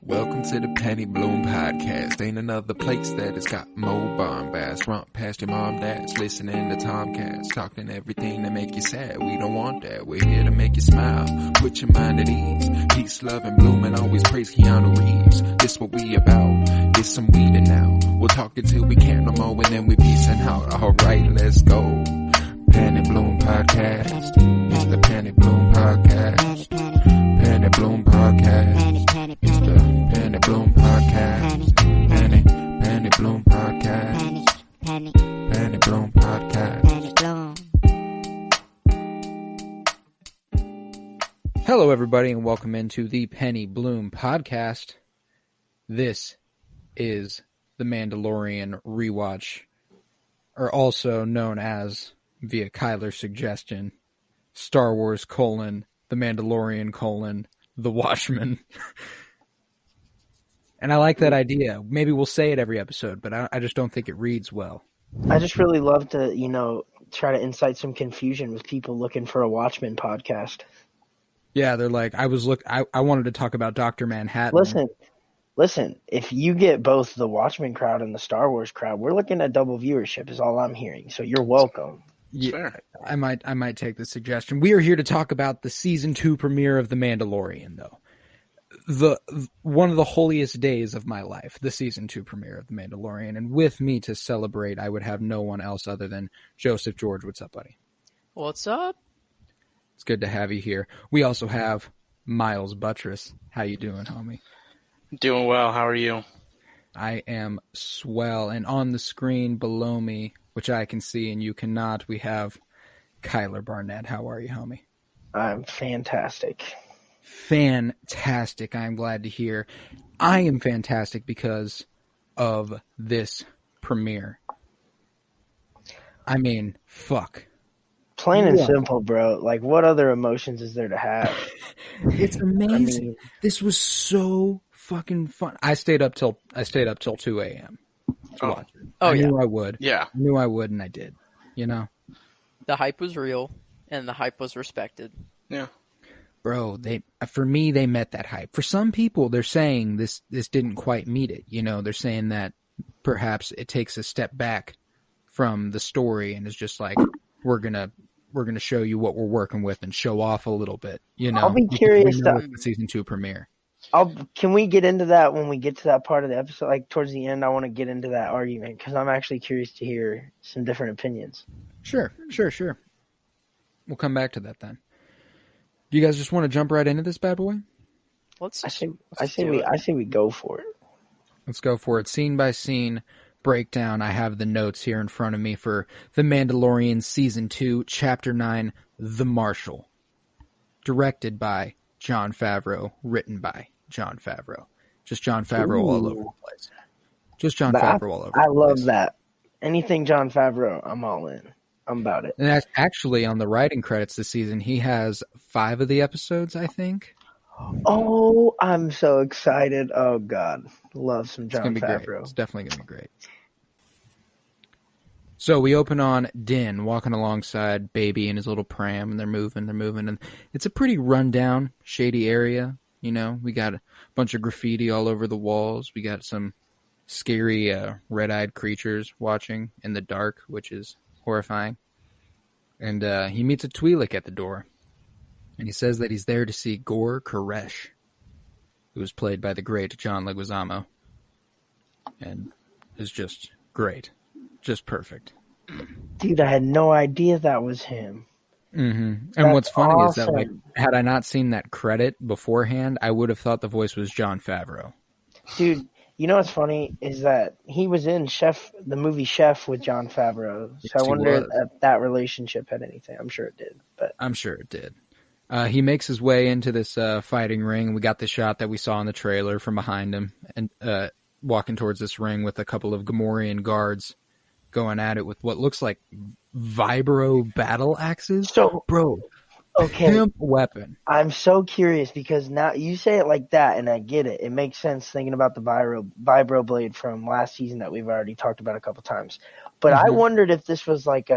Welcome to the Penny Bloom Podcast. Ain't another place that has got more bombast. Romp past your mom, dad's listening to Tomcats. Talking everything that make you sad. We don't want that. We're here to make you smile. Put your mind at ease. Peace, love, and bloom, and always praise Keanu Reeves. This what we about. This some weeding now. We'll talk until we can't no more, and then we peacing out. Alright, let's go. Penny Bloom Podcast. It's the Penny Bloom Podcast. Penny Bloom Podcast. It's the Penny Bloom Podcast. Penny Bloom Podcast. Penny Bloom Podcast. Hello, everybody, and welcome into the Penny Bloom Podcast. This is the Mandalorian Rewatch, or also known as, via Kyler's suggestion, Star Wars : The Mandalorian : The Watchmen. And I like that idea. Maybe we'll say it every episode, but I just don't think it reads well. I just really love to, try to incite some confusion with people looking for a Watchmen podcast. Yeah, they're like, I wanted to talk about Dr. Manhattan. Listen, if you get both the Watchmen crowd and the Star Wars crowd, we're looking at double viewership is all I'm hearing. So you're welcome. Yeah, I might take the suggestion. We are here to talk about the season 2 premiere of The Mandalorian, though. One of the holiest days of my life, the season 2 premiere of The Mandalorian. And with me to celebrate, I would have no one else other than Joseph George. What's up, buddy? What's up? It's good to have you here. We also have Miles Buttress. How you doing, homie? Doing well. How are you? I am swell. And on the screen below me, which I can see and you cannot, we have Kyler Barnett. How are you, homie? I'm fantastic. Fantastic. I'm glad to hear. I am fantastic because of this premiere. I mean, fuck. Plain and simple, bro. Like, what other emotions is there to have? It's amazing. This was so fucking fun. I stayed up till 2 a.m. to watch it. I knew I would. Yeah. I knew I would, and I did. The hype was real, and the hype was respected. Yeah. Bro, for me, they met that hype. For some people, they're saying this didn't quite meet it. They're saying that perhaps it takes a step back from the story and is just like, we're gonna show you what we're working with and show off a little bit. I'll be curious to the season 2 premiere. Can we get into that when we get to that part of the episode? Like towards the end, I want to get into that argument because I'm actually curious to hear some different opinions. Sure. We'll come back to that then. Do you guys just want to jump right into this bad boy? I say we go for it. Let's go for it. Scene by scene breakdown. I have the notes here in front of me for The Mandalorian Season 2, Chapter 9, The Marshal. Directed by Jon Favreau. Written by Jon Favreau. Just Jon Favreau all over the place. Favreau all over the place. I love that. Anything Jon Favreau, I'm all in. I'm about it. And that's actually on the writing credits this season. He has 5 of the episodes, I think. Oh, I'm so excited. Oh, God. Love some Jon Favreau. Great. It's definitely going to be great. So we open on Din walking alongside Baby in his little pram, and they're moving. And it's a pretty rundown, shady area. We got a bunch of graffiti all over the walls. We got some scary red-eyed creatures watching in the dark, which is horrifying. And he meets a Twi'lek at the door. And he says that he's there to see Gor Koresh, who was played by the great John Leguizamo. And is just great. Just perfect. Dude, I had no idea that was him. Mm-hmm. And what's funny is that, had I not seen that credit beforehand, I would have thought the voice was Jon Favreau. Dude, you know what's funny is that he was in the movie Chef with Jon Favreau. So I wonder if that relationship had anything. I'm sure it did. But I'm sure it did. He makes his way into this fighting ring. We got the shot that we saw in the trailer from behind him, and walking towards this ring with a couple of Gamorrean guards going at it with what looks like vibro battle axes. So, bro, okay, pimp weapon. I'm so curious because now you say it like that, and I get it. It makes sense thinking about the vibro blade from last season that we've already talked about a couple times. But I wondered if this was like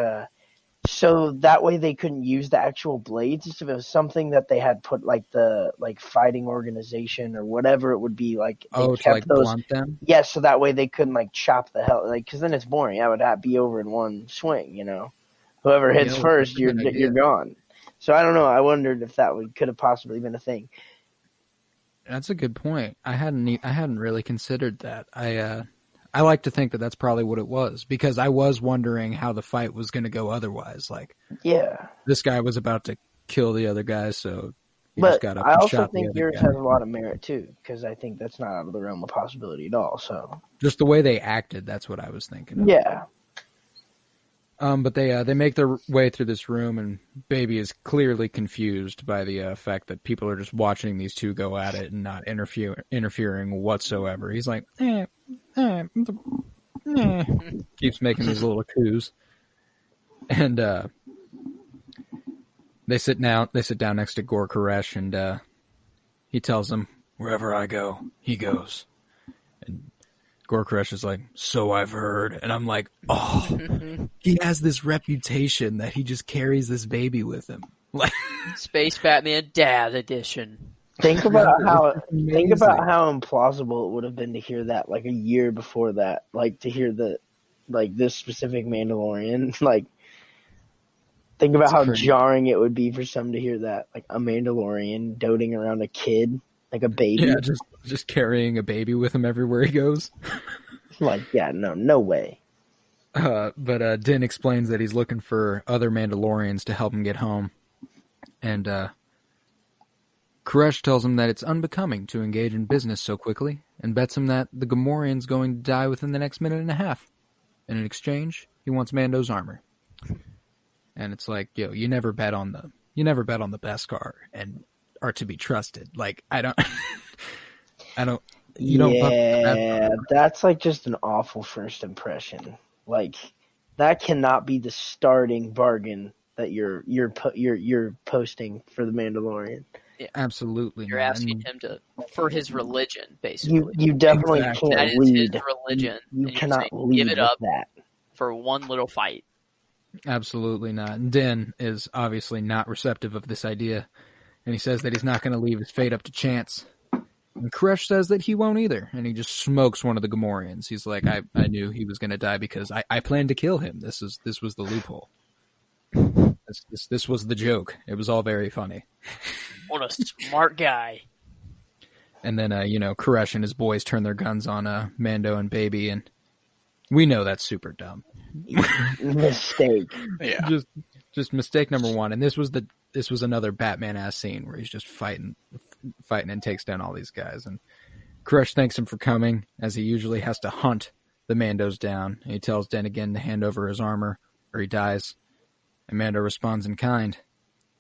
So that way they couldn't use the actual blades. If it was something that they had put like the fighting organization or whatever it would be, like they to kept those. blunt them. Yes, so that way they couldn't chop the hell because then it's boring. That would be over in one swing. Whoever hits first, you're gone. So I don't know. I wondered if that could have possibly been a thing. That's a good point. I hadn't really considered that. I like to think that that's probably what it was, because I was wondering how the fight was going to go otherwise. This guy was about to kill the other guy, so he just got up and shot the other guy. I also think yours has a lot of merit too, because I think that's not out of the realm of possibility at all. So just the way they acted, that's what I was thinking of. Yeah. But they make their way through this room, and Baby is clearly confused by the fact that people are just watching these two go at it and not interfering whatsoever. He's like, keeps making these little coups, and they sit down next to Gor Koresh, and he tells them, "Wherever I go, he goes." And Gor Koresh is like, "So I've heard." And I'm like, oh, he has this reputation that he just carries this baby with him. Space Batman Dad Edition. Think about how implausible it would have been to hear that a year before that, to hear this specific Mandalorian. Think about how jarring it would be for some to hear that, a Mandalorian doting around a kid, like a baby. Yeah, just carrying a baby with him everywhere he goes. No way. But Din explains that he's looking for other Mandalorians to help him get home. And Koresh tells him that it's unbecoming to engage in business so quickly, and bets him that the Gamorrean's going to die within the next minute and a half. And in exchange, he wants Mando's armor. And it's like, you never bet on the Beskar and are to be trusted. That's just an awful first impression. That cannot be the starting bargain that you're posting for the Mandalorian. Yeah. Absolutely. You're asking him for his religion, basically. You definitely can't that lead. Is his religion. You cannot lead give it up that for one little fight. Absolutely not. And Din is obviously not receptive of this idea, and he says that he's not going to leave his fate up to chance. And Koresh says that he won't either, and he just smokes one of the Gamorreans. He's like, I knew he was going to die because I planned to kill him. This was the loophole. This was the joke. It was all very funny. What a smart guy. And then, Koresh and his boys turn their guns on Mando and Baby, and we know that's super dumb. Mistake. Yeah. Just mistake number one. And this was another Batman-ass scene where he's just fighting and takes down all these guys. And Koresh thanks him for coming, as he usually has to hunt the Mandos down. And he tells Den again to hand over his armor, or he dies. And Mando responds in kind.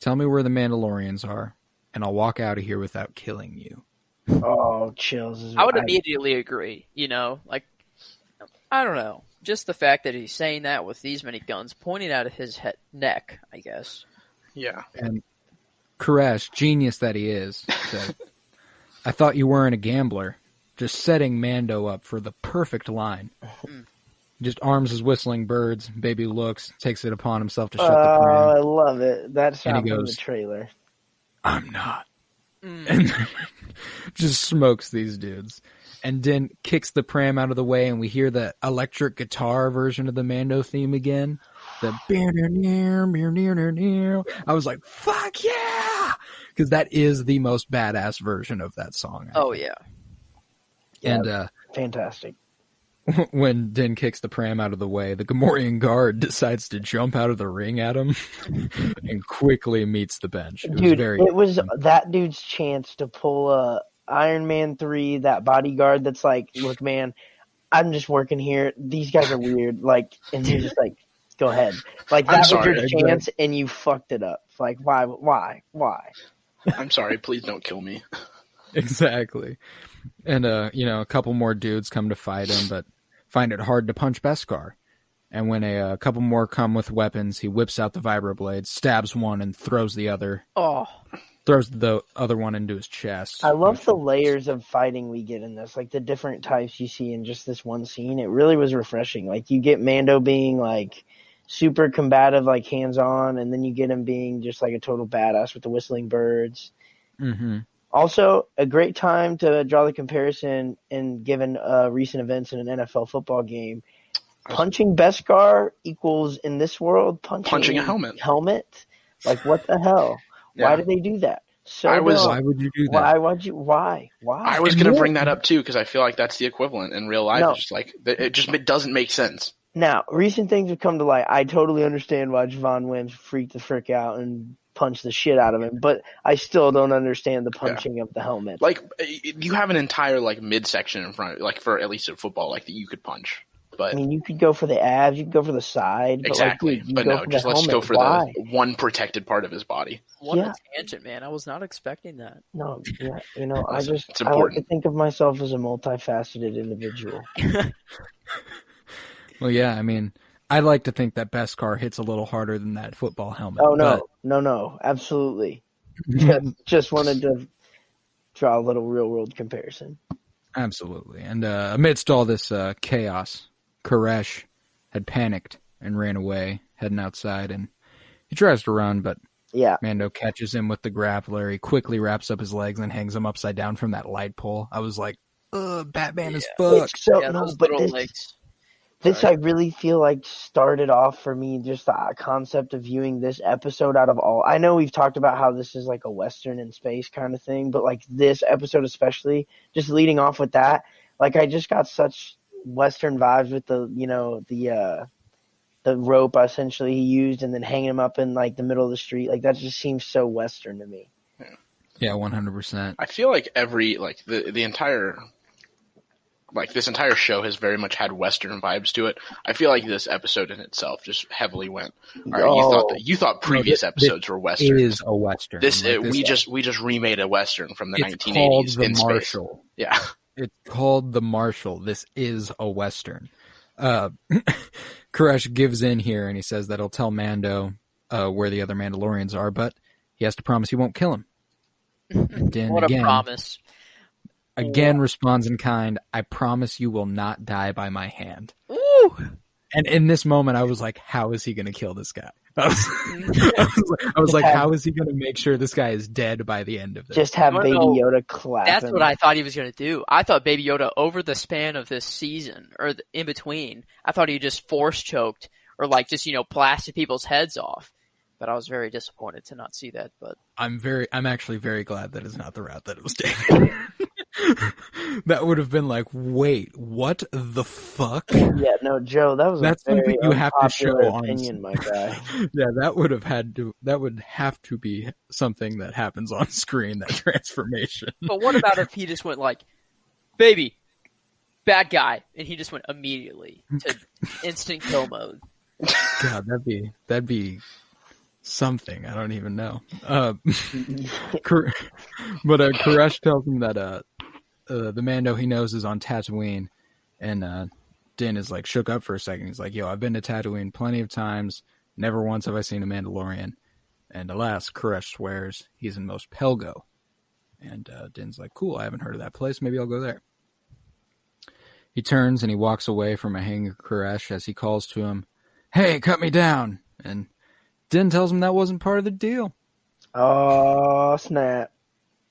"Tell me where the Mandalorians are, and I'll walk out of here without killing you." Oh, chills. I would immediately agree. I don't know. Just the fact that he's saying that with these many guns pointing out of his neck, I guess. Yeah. And Koresh, genius that he is, said, "I thought you weren't a gambler." Just setting Mando up for the perfect line. Just arms his whistling birds. Baby looks, takes it upon himself to shut the pram. Oh, I love it. That sound from the trailer. "I'm not." And just smokes these dudes. And Din kicks the pram out of the way, and we hear the electric guitar version of the Mando theme again. The I was like, fuck yeah! Because that is the most badass version of that song. Oh, yeah. And fantastic. When Din kicks the pram out of the way, the Gamorrean guard decides to jump out of the ring at him and quickly meets the bench. It was that dude's chance to pull Iron Man 3, that bodyguard that's like, "Look, man, I'm just working here. These guys are weird." And you're just like, "Go ahead." That was your chance, and you fucked it up. Why? I'm sorry. Please don't kill me. Exactly. And, a couple more dudes come to fight him, but find it hard to punch Beskar. And when a couple more come with weapons, he whips out the vibroblade, stabs one, and throws the other one into his chest. I love the layers of fighting we get in this, the different types you see in just this one scene. It really was refreshing. You get Mando being super combative, like hands-on, and then you get him being just like a total badass with the whistling birds. Mm-hmm. Also, a great time to draw the comparison, and given recent events in an NFL football game, punching Beskar equals in this world punching a helmet. Like, what the hell? Yeah. Why did they do that? Why would you do that? Why? I was going to bring that up too, because I feel like that's the equivalent in real life. No. It's just like, it doesn't make sense. Now, recent things have come to light. I totally understand why Javon Wims freaked the frick out and punched the shit out of him, but I still don't understand the punching of the helmet. Like, you have an entire, like, midsection in front, like, for at least in football, like, that you could punch. But I mean, you could go for the abs, you could go for the side. Exactly. But, like, let's go for Why? the one protected part of his body. What a tangent, man. I was not expecting that. No, yeah, I like to think of myself as a multifaceted individual. Well, yeah, I mean, I like to think that Beskar hits a little harder than that football helmet. Oh, no, absolutely. just wanted to draw a little real-world comparison. Absolutely. And amidst all this chaos, Koresh had panicked and ran away, heading outside, and he tries to run, but Mando catches him with the grappler. He quickly wraps up his legs and hangs him upside down from that light pole. I was like, Batman is fucked. This I really feel like started off for me just the concept of viewing this episode out of all. I know we've talked about how this is like a Western in space kind of thing, but like this episode especially, just leading off with that, like I just got such Western vibes with the rope essentially he used and then hanging him up in like the middle of the street. Like that just seems so Western to me. Yeah, 100%. I feel like the entire, like this entire show has very much had Western vibes to it. I feel like this episode in itself just heavily went. All right, you thought previous episodes were Western. It is a Western. We just remade a Western from the 1980s. It's called the in Marshall. Space. Yeah, it's called the Marshall. This is a Western. Koresh gives in here and he says that he'll tell Mando where the other Mandalorians are, but he has to promise he won't kill him. What a promise. Again responds in kind, I promise you will not die by my hand. Ooh. And in this moment, I was like, how is he going to kill this guy? I was like, how is he going to make sure this guy is dead by the end of this? Just have Baby Yoda clap. That's what I thought he was going to do. I thought Baby Yoda, over the span of this season, or in between, I thought he just force choked or like just, blasted people's heads off. But I was very disappointed to not see that. But I'm actually very glad that is not the route that it was taken. That would have been like, wait, what the fuck? Yeah, no, Joe, that's something you have to show opinion, my guy. Yeah, that would have to be something that happens on screen, that transformation. But what about if he just went like, baby, bad guy, and he just went immediately to instant kill mode? God, that'd be something. I don't even know. But Koresh tells him that the Mando he knows is on Tatooine, and Din is like shook up for a second. He's like, yo, I've been to Tatooine plenty of times. Never once have I seen a Mandalorian. And alas, Koresh swears he's in Mos Pelgo. And Din's like, cool, I haven't heard of that place. Maybe I'll go there. He turns and he walks away from a hanging Koresh as he calls to him, hey, cut me down. And Din tells him that wasn't part of the deal. Oh, snap.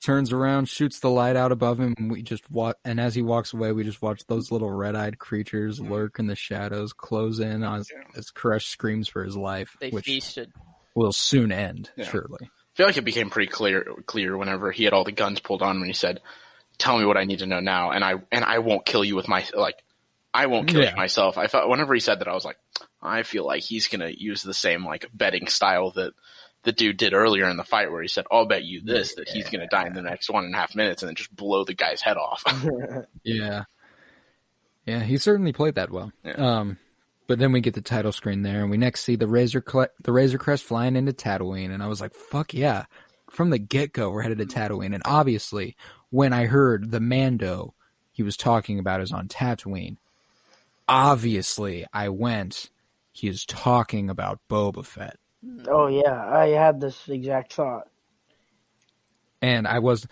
Turns around, shoots the light out above him, and we just watch. And as he walks away, we just watch those little red-eyed creatures lurk in the shadows, close in as Koresh screams for his life. They feasted. Will soon end, surely. I feel like it became pretty clear whenever he had all the guns pulled on him and he said, "Tell me what I need to know now, and I won't kill you with my I won't kill you myself." I thought whenever he said that, I was like, I feel like he's gonna use the same like betting style that the dude did earlier in the fight where he said, I'll bet you this, that he's going to die in the next 1.5 minutes and then just blow the guy's head off. Yeah, he certainly played that well. Yeah. But then we get the title screen there and we next see the Razor Crest flying into Tatooine. And I was like, fuck yeah. From the get-go, we're headed to Tatooine. And obviously, when I heard the Mando he was talking about is on Tatooine, obviously I went, he is talking about Boba Fett. Oh yeah, I had this exact thought. And I was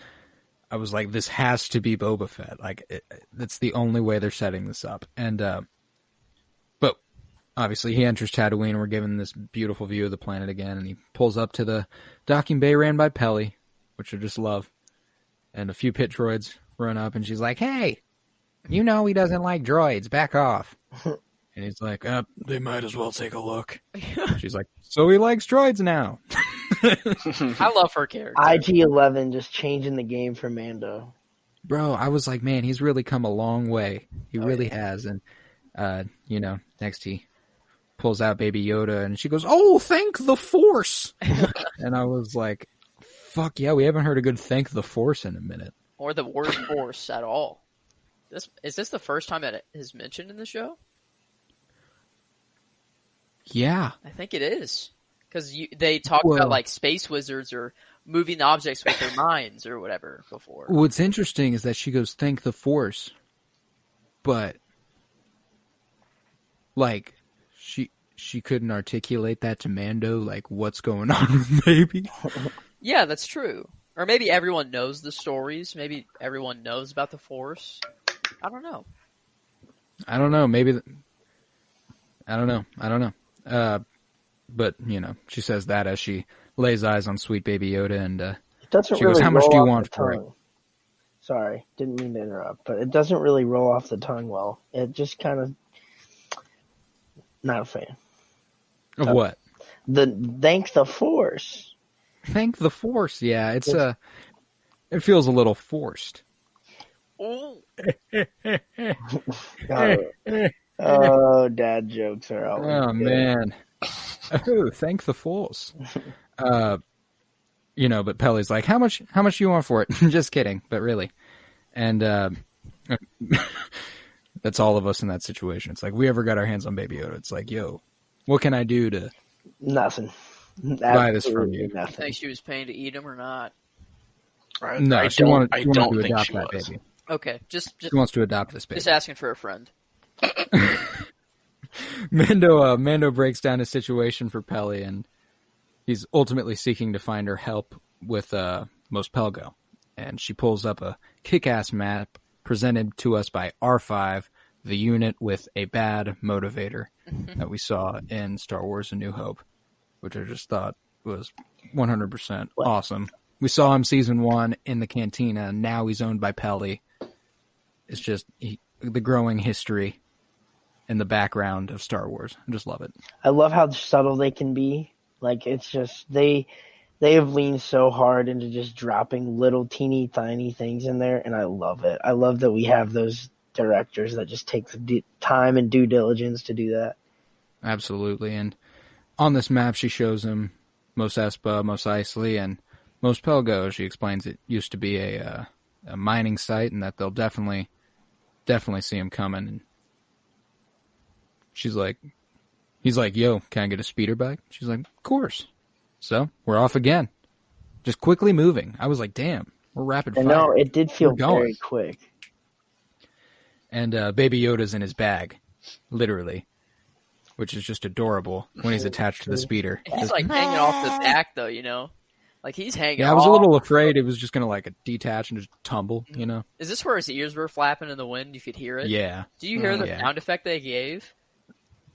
like, this has to be Boba Fett. Like, that's the only way they're setting this up. And, but obviously he enters Tatooine and we're given this beautiful view of the planet again, and he pulls up to the docking bay ran by Peli, which I just love. And a few pit droids run up and she's like, "Hey, you know he doesn't like droids, back off." And he's like, "They might as well take a look." She's like, "So he likes droids now." I love her character. IG-11 just changing the game for Mando. Bro, I was like, man, he's really come a long way. He really has. And, next he pulls out Baby Yoda and she goes, "Oh, thank the Force." And I was like, fuck yeah, we haven't heard a good thank the Force in a minute. Or the word Force at all. Is this the first time that it is mentioned in the show? Yeah. I think it is. Because they talk about like space wizards or moving objects with their minds or whatever before. What's interesting is that she goes, "Thank the Force," but like she couldn't articulate that to Mando, like what's going on with Baby. Yeah, that's true. Or maybe everyone knows the stories. Maybe everyone knows about the Force. I don't know. Maybe. I don't know. But, she says that as she lays eyes on sweet Baby Yoda, and she goes, "How much do you want for it?" Sorry, didn't mean to interrupt, but it doesn't really roll off the tongue well. It just kind of... Not a fan. Of what? Thank the Force. Thank the Force, yeah. It feels a little forced. Oh, dad jokes are always Oh, good. man. Oh, thank the Force. But Peli's like, how much do you want for it? Just kidding, but really. And that's all of us in that situation. It's like, we ever got our hands on Baby Yoda, it's like, yo, what can I do to Nothing. buy this from you? you think she was paying to eat him or not? No, she wanted to adopt that baby. Okay, just She wants to adopt this baby. just asking for a friend. Mando breaks down his situation for Peli, and he's ultimately seeking to find her help with Mos Pelgo. And she pulls up a kick-ass map presented to us by R5, the unit with a bad motivator that we saw in Star Wars A New Hope, which I just thought was 100% awesome. We saw him season 1 in the cantina. Now he's owned by Peli. It's just the growing history in the background of Star Wars. I just love it. I love how subtle they can be. Like, it's just, they have leaned so hard into just dropping little teeny tiny things in there, and I love it. I love that we have those directors that just take the time and due diligence to do that. Absolutely. And on this map, she shows him Mos Espa, Mos Eisley, and Mos Pelgo. She explains it used to be a mining site, and that they'll definitely see him coming. And he's like, "Yo, can I get a speeder bike?" She's like, "Of course." So we're off again, just quickly moving. I was like, "Damn, we're rapid fire." No, it did feel very quick. And Baby Yoda's in his bag, literally, which is just adorable when he's attached to the speeder. He's like hanging off the back, though. Like he's hanging. Yeah, I was a little afraid it was just gonna detach and just tumble. Is this where his ears were flapping in the wind? You could hear it. Yeah. Do you hear the sound effect they gave?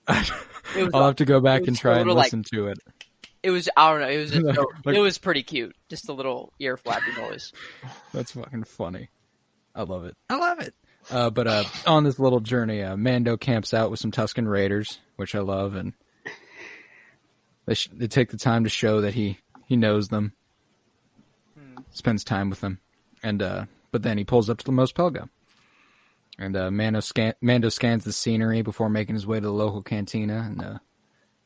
I'll have to go back and try and listen to it. It was, I don't know, it was just, it was pretty cute. Just a little ear flapping noise. That's fucking funny. I love it. But on this little journey, Mando camps out with some Tusken Raiders, which I love, and they take the time to show that he knows them, spends time with them, and but then he pulls up to the Mos Pelgo. And Mando scans the scenery before making his way to the local cantina, and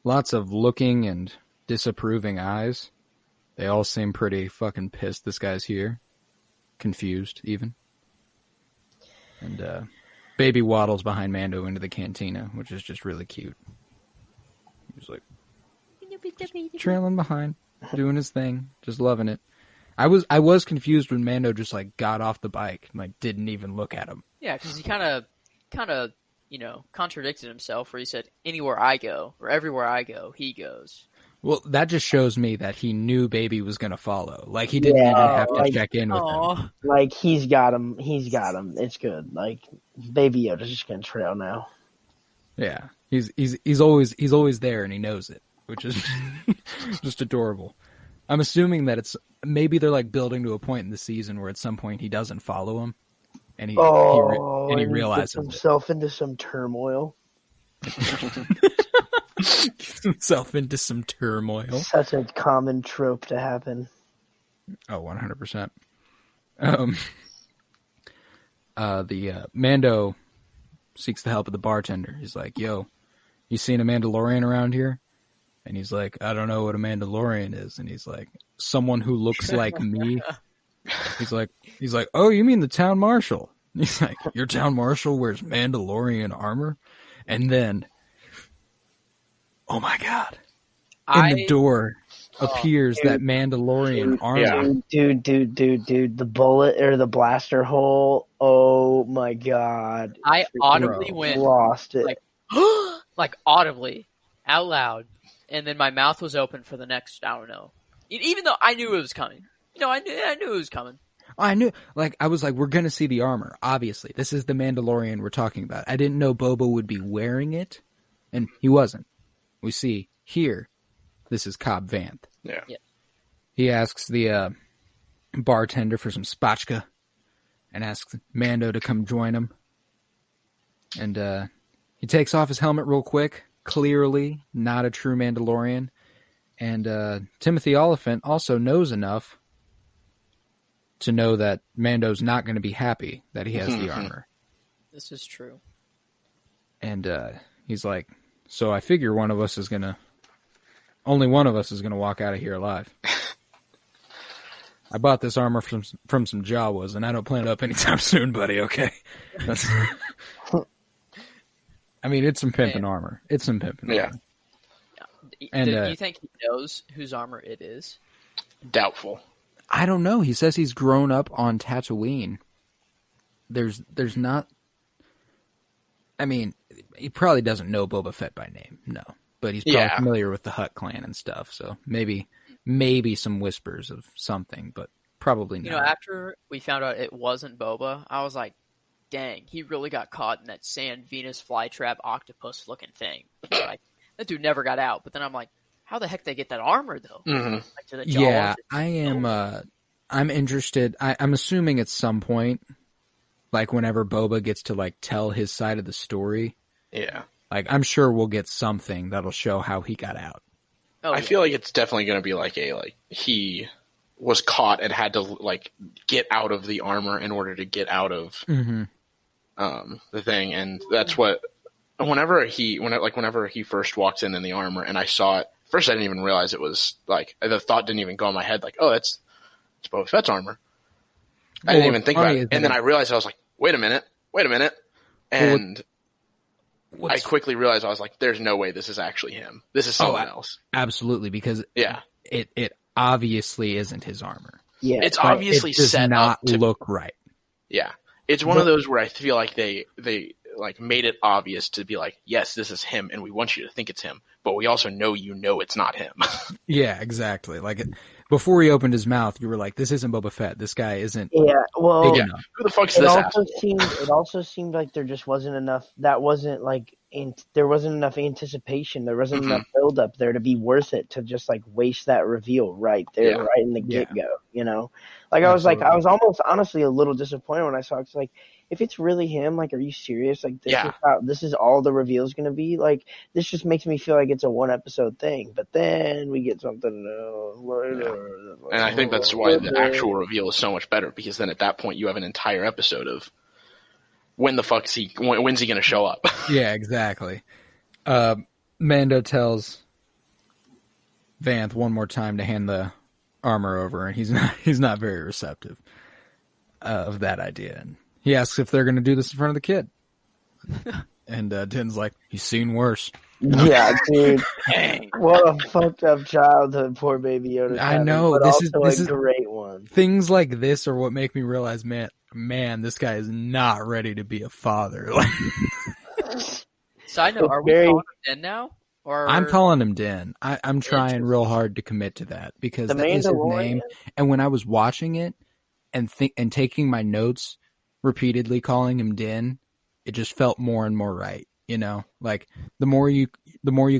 lots of looking and disapproving eyes. They all seem pretty fucking pissed this guy's here. Confused, even. And Baby waddles behind Mando into the cantina, which is just really cute. He's like, trailing behind, doing his thing, just loving it. I was confused when Mando just got off the bike and didn't even look at him. Yeah, because he kind of contradicted himself where he said, "Anywhere I go, or everywhere I go, he goes." Well, that just shows me that he knew Baby was going to follow. He didn't even have to check in with him. He's got him. It's good. Baby Yoda's just going to trail now. Yeah. He's always there and he knows it, which is just adorable. I'm assuming that maybe they're like building to a point in the season where at some point he doesn't follow him, and he realizes gets himself into some turmoil. Gets himself into some turmoil. Such a common trope to happen. Oh, 100%. Mando seeks the help of the bartender. He's like, "Yo, you seen a Mandalorian around here?" And he's like, "I don't know what a Mandalorian is." And he's like, "Someone who looks like me." He's like, "Oh, you mean the town marshal?" And he's like, "Your town marshal wears Mandalorian armor?" And then, oh my God, in the door appears that Mandalorian armor. Dude, the bullet or the blaster hole. Oh my God. I audibly lost it. Like audibly, out loud. And then my mouth was open for the next, I don't know. Even though I knew it was coming. I knew it was coming. I knew, I was like, we're going to see the armor. Obviously, this is the Mandalorian we're talking about. I didn't know Boba would be wearing it, and he wasn't. We see here, this is Cobb Vanth. Yeah. He asks the bartender for some spatchka and asks Mando to come join him. And he takes off his helmet real quick. Clearly not a true Mandalorian. And Timothy Oliphant also knows enough to know that Mando's not going to be happy that he has the armor. This is true. And he's like, so I figure only one of us is going to walk out of here alive. I bought this armor from some Jawas, and I don't plan it up anytime soon, buddy, okay? I mean, it's some pimpin' armor. It's some pimpin' armor. And, do you think he knows whose armor it is? Doubtful. I don't know. He says he's grown up on Tatooine. There's not... I mean, he probably doesn't know Boba Fett by name, no. But he's probably familiar with the Hutt clan and stuff, so maybe some whispers of something, but probably not. After we found out it wasn't Boba, I was like, dang, he really got caught in that sand Venus flytrap octopus looking thing. Like, that dude never got out. But then I'm like, how the heck did they get that armor though? Mm-hmm. I'm interested. I'm assuming at some point, like whenever Boba gets to like tell his side of the story. Yeah. Like I'm sure we'll get something that'll show how he got out. I feel like it's definitely going to be like he was caught and had to get out of the armor in order to get out of the thing, and that's what. Whenever he first walks in the armor, and I saw it first, I didn't even realize it was the thought didn't even go in my head oh, it's Boba Fett's armor. I didn't even think about it, and then I realized I was like, wait a minute, and I quickly realized I was like, there's no way this is actually him. This is someone else. Absolutely, because it obviously isn't his armor. Yeah, it's obviously set up to look right. Yeah, it's one of those where I feel like they made it obvious to be like, yes, this is him, and we want you to think it's him, but we also know it's not him. Yeah, exactly. Before he opened his mouth, you were like, this isn't Boba Fett. This guy isn't who the fuck's this asshole? It also seemed like there just wasn't enough. That wasn't there wasn't enough anticipation. There wasn't enough build up there to be worth it to just waste that reveal right there, right in the get go. I was almost honestly a little disappointed when I saw it. It's if it's really him, are you serious? This is all the reveal is going to be? This just makes me feel like it's a one episode thing. But then we get something later. And I think that's why the actual reveal is so much better, because then at that point you have an entire episode of when's he going to show up? Yeah, exactly. Mando tells Vanth one more time to hand the armor over, and he's not very receptive of that idea. And he asks if they're going to do this in front of the kid. And Din's like, he's seen worse. Yeah, dude. What a fucked up childhood poor Baby Yoda. I know. But this is a great one. Things like this are what make me realize, man, this guy is not ready to be a father. Side note, are we calling him Din now? Or... I'm calling him Din. I'm trying real hard to commit to that because that is his name. And when I was watching it and taking my notes, repeatedly calling him Din, it just felt more and more right. You know, like the more you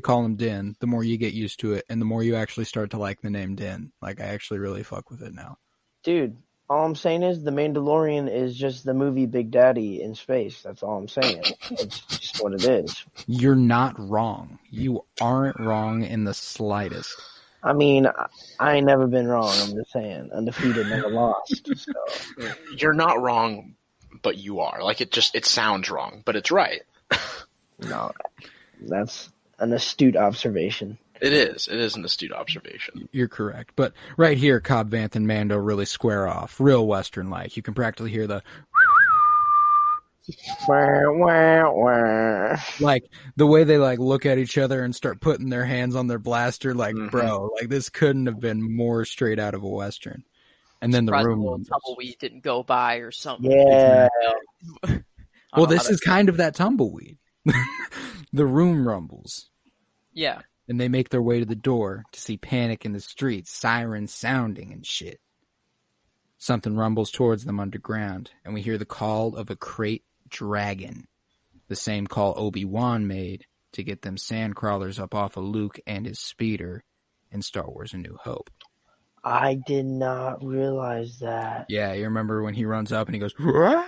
call him Din, the more you get used to it, and the more you actually start to like the name Din. Like I actually really fuck with it now. Dude, all I'm saying is the Mandalorian is just the movie Big Daddy in space. That's all I'm saying. It's just what it is. You're not wrong. You aren't wrong in the slightest. I mean, I ain't never been wrong. I'm just saying, undefeated, never lost. So. You're not wrong, but you are. Like it sounds wrong, but it's right. No, that's an astute observation. It is. It is an astute observation. You're correct. But right here, Cobb Vanth and Mando really square off. Real Western-like. You can practically hear the... like, the way they, like, look at each other and start putting their hands on their blaster, like, bro, like, this couldn't have been more straight out of a Western. And then the room... tumbleweed didn't go by or something. Yeah. Well, this is kind of that tumbleweed. The room rumbles. Yeah. And they make their way to the door to see panic in the streets, sirens sounding and shit. Something rumbles towards them underground, and we hear the call of a crate dragon. The same call Obi-Wan made to get them sandcrawlers up off of Luke and his speeder in Star Wars A New Hope. I did not realize that. Yeah, you remember when he runs up and he goes, "Wah!"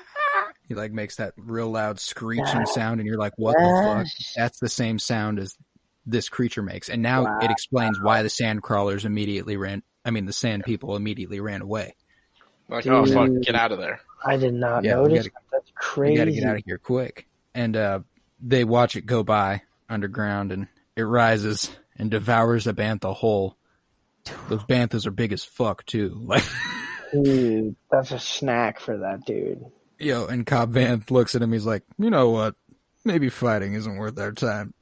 He like makes that real loud screeching sound, and you're like, what the fuck? That's the same sound as this creature makes. And now it explains why the sandcrawlers immediately the sand people immediately ran away. Like, oh, fuck, get out of there. I did not notice. That's crazy. You gotta get out of here quick. And they watch it go by underground, and it rises and devours a bantha whole. Those banthas are big as fuck, too. Like, dude, that's a snack for that dude. Yo, and Cobb Vanth looks at him, he's like, you know what? Maybe fighting isn't worth our time.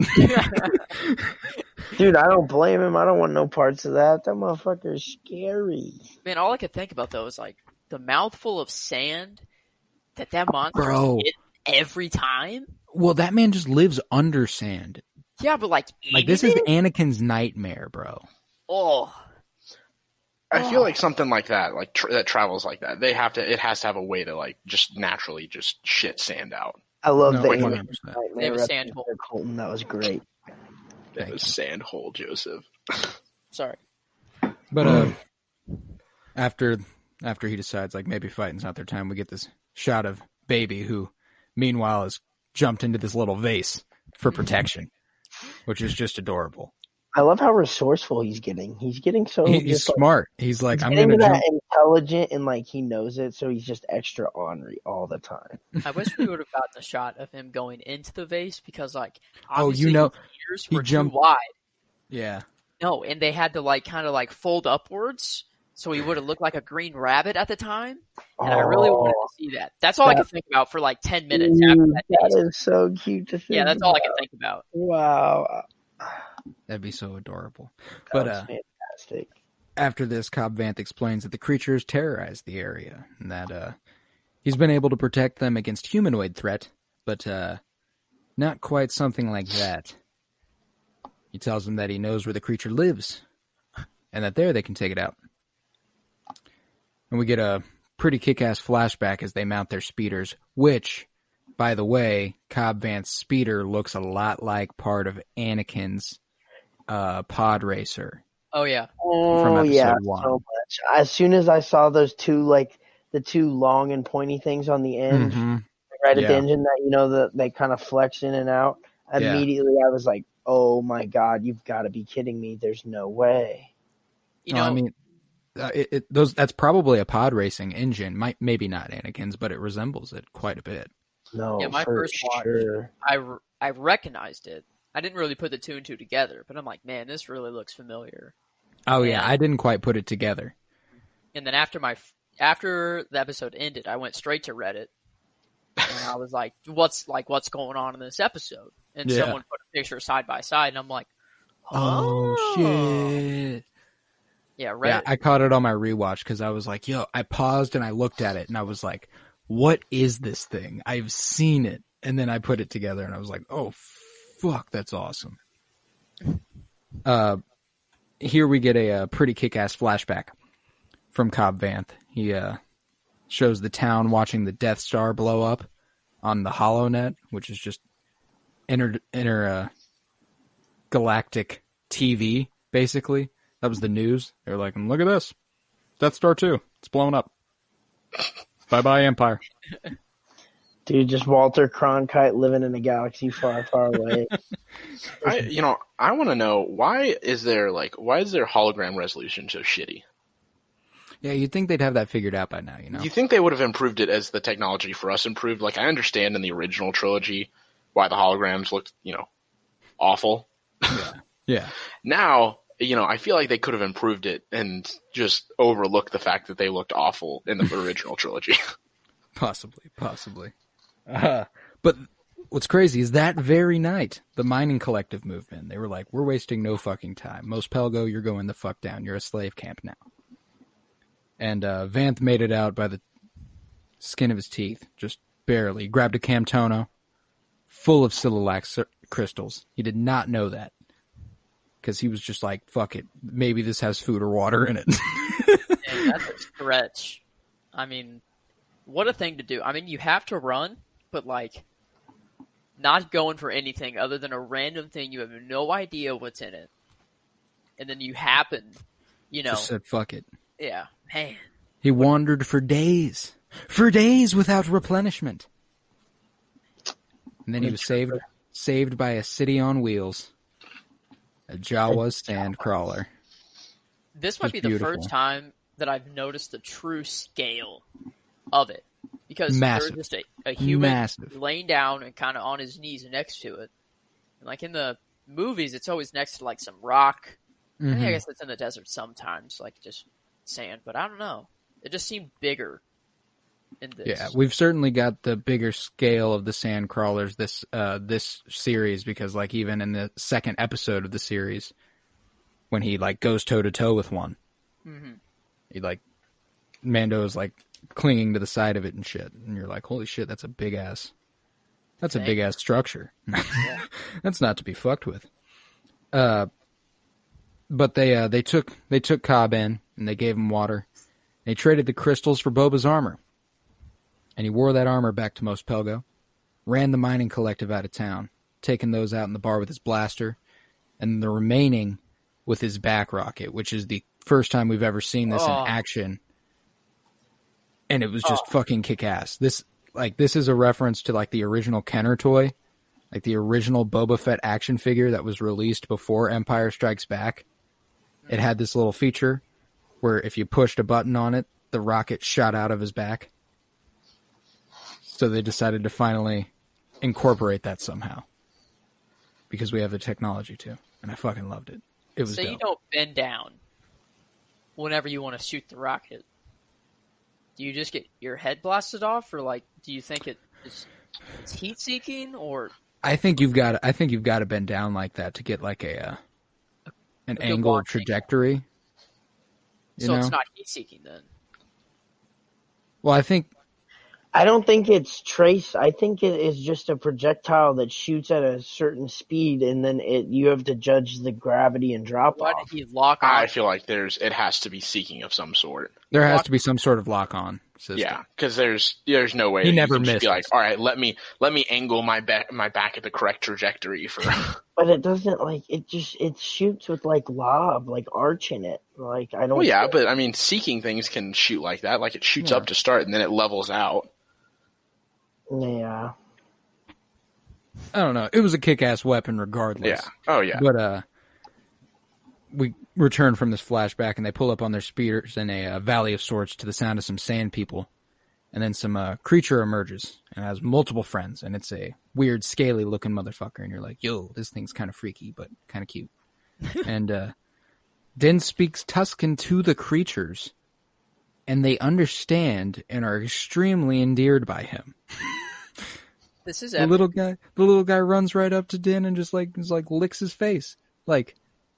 Dude, I don't blame him. I don't want no parts of that. That motherfucker is scary. Man, all I could think about, though, is like the mouthful of sand that monster hit every time. Well, that man just lives under sand. Yeah, but like this is Anakin's nightmare, bro. Oh. I feel like something like that, like that travels like that. It has to have a way to like just naturally just shit sand out. I love the they have a sand hole. Colton, that was great. That was sand hole, Joseph. Sorry. But after he decides like maybe fighting's not their time, we get this shot of Baby, who meanwhile has jumped into this little vase for protection, which is just adorable. I love how resourceful he's getting. He's getting so he's smart. He's like, I'm going to jump. Intelligent and like he knows it, so he's just extra ornery all the time. I wish we would have gotten a shot of him going into the vase because, like, his ears were too wide. Yeah. No, and they had to like kind of like fold upwards, so he would have looked like a green rabbit at the time. And I really wanted to see that. That's all I could think about for like 10 minutes after that. That is so cute to think. Yeah, that's all I could think about. Wow. That'd be so adorable. That was fantastic. After this, Cobb Vanth explains that the creatures terrorized the area, and that he's been able to protect them against humanoid threat, but not quite something like that. He tells them that he knows where the creature lives, and that there they can take it out. And we get a pretty kick-ass flashback as they mount their speeders, which, by the way, Cobb Vanth's speeder looks a lot like part of Anakin's pod racer. Oh yeah. From episode 1. So much. As soon as I saw those two, like the two long and pointy things on the end, right at the engine that they kind of flex in and out. Immediately, I was like, "Oh my god, you've got to be kidding me! There's no way." I mean, that's probably a pod racing engine. Maybe not Anakin's, but it resembles it quite a bit. No, yeah, my first watch, I recognized it. I didn't really put the two and two together, but I'm like, man, this really looks familiar. Oh yeah, I didn't quite put it together. And then after the episode ended, I went straight to Reddit, and I was like, what's going on in this episode? And someone put a picture side by side, and I'm like, oh shit. Yeah, Reddit. Yeah, I caught it on my rewatch because I was like, yo, I paused and I looked at it and I was like, what is this thing? I've seen it. And then I put it together and I was like, oh, fuck, that's awesome. Here we get a pretty kick-ass flashback from Cobb Vanth. He shows the town watching the Death Star blow up on the HoloNet, which is just galactic TV, basically. That was the news. They were like, look at this. Death Star 2. It's blown up. Bye-bye, Empire. Dude, just Walter Cronkite living in a galaxy far, far away. I want to know, why is their hologram resolution so shitty? Yeah, you'd think they'd have that figured out by now, you know? You think they would have improved it as the technology for us improved? Like, I understand in the original trilogy why the holograms looked, awful. Yeah. Now, I feel like they could have improved it and just overlooked the fact that they looked awful in the original trilogy. Possibly. But what's crazy is that very night, the mining collective movement, they were like, we're wasting no fucking time. Mos Pelgo, you're going the fuck down. You're a slave camp now. And Vanth made it out by the skin of his teeth, just barely. He grabbed a Camtono full of Silax crystals. He did not know that. Because he was just like, fuck it. Maybe this has food or water in it. Man, that's a stretch. I mean, what a thing to do. I mean, you have to run, but not going for anything other than a random thing. You have no idea what's in it. And then you happen, Just said, fuck it. Yeah, man. He wandered for days without replenishment. And then he was saved by a city on wheels. A Jawa sand crawler. This might be the first time that I've noticed the true scale of it. Because there's just a human laying down and kind of on his knees next to it. And in the movies, it's always next to some rock. Mm-hmm. I guess it's in the desert sometimes, just sand. But I don't know. It just seemed bigger in this. Yeah, we've certainly got the bigger scale of the sand crawlers this series, because even in the second episode of the series, when he goes toe to toe with one, mm-hmm. he Mando's clinging to the side of it and shit, and you're like, holy shit, that's a big ass structure. Yeah. That's not to be fucked with. But they took Cobb in and they gave him water. They traded the crystals for Boba's armor. And he wore that armor back to Mos Pelgo, ran the mining collective out of town, taking those out in the bar with his blaster, and the remaining with his back rocket, which is the first time we've ever seen this in action. And it was just fucking kick-ass. This is a reference to the original Kenner toy, the original Boba Fett action figure that was released before Empire Strikes Back. It had this little feature where if you pushed a button on it, the rocket shot out of his back. So they decided to finally incorporate that somehow. Because we have the technology to. And I fucking loved it. It was dope. You don't bend down whenever you want to shoot the rocket. Do you just get your head blasted off, or do you think it's heat seeking, or? I think you've got to bend down like that to get an angled trajectory. So it's not heat seeking then. Well, I don't think it's trace. I think it is just a projectile that shoots at a certain speed, and then you have to judge the gravity and drop Why off. did he lock on? I feel like it has to be seeking of some sort. There has to be some sort of lock-on system. Yeah, because there's no way he that never you can missed. Just be all right, let me angle my back at the correct trajectory for. But it doesn't it shoots with lob, arch in it. I don't. Well, yeah, but I mean, seeking things can shoot like that. It shoots up to start and then it levels out. Yeah. I don't know. It was a kick-ass weapon regardless. Yeah. Oh, yeah. But we return from this flashback and they pull up on their speeders in a valley of sorts to the sound of some sand people. And then some creature emerges and has multiple friends. And it's a weird, scaly-looking motherfucker. And you're like, yo, this thing's kind of freaky, but kind of cute. And Din speaks Tusken to the creatures. And they understand and are extremely endeared by him. This is the little guy runs right up to Din and just licks his face.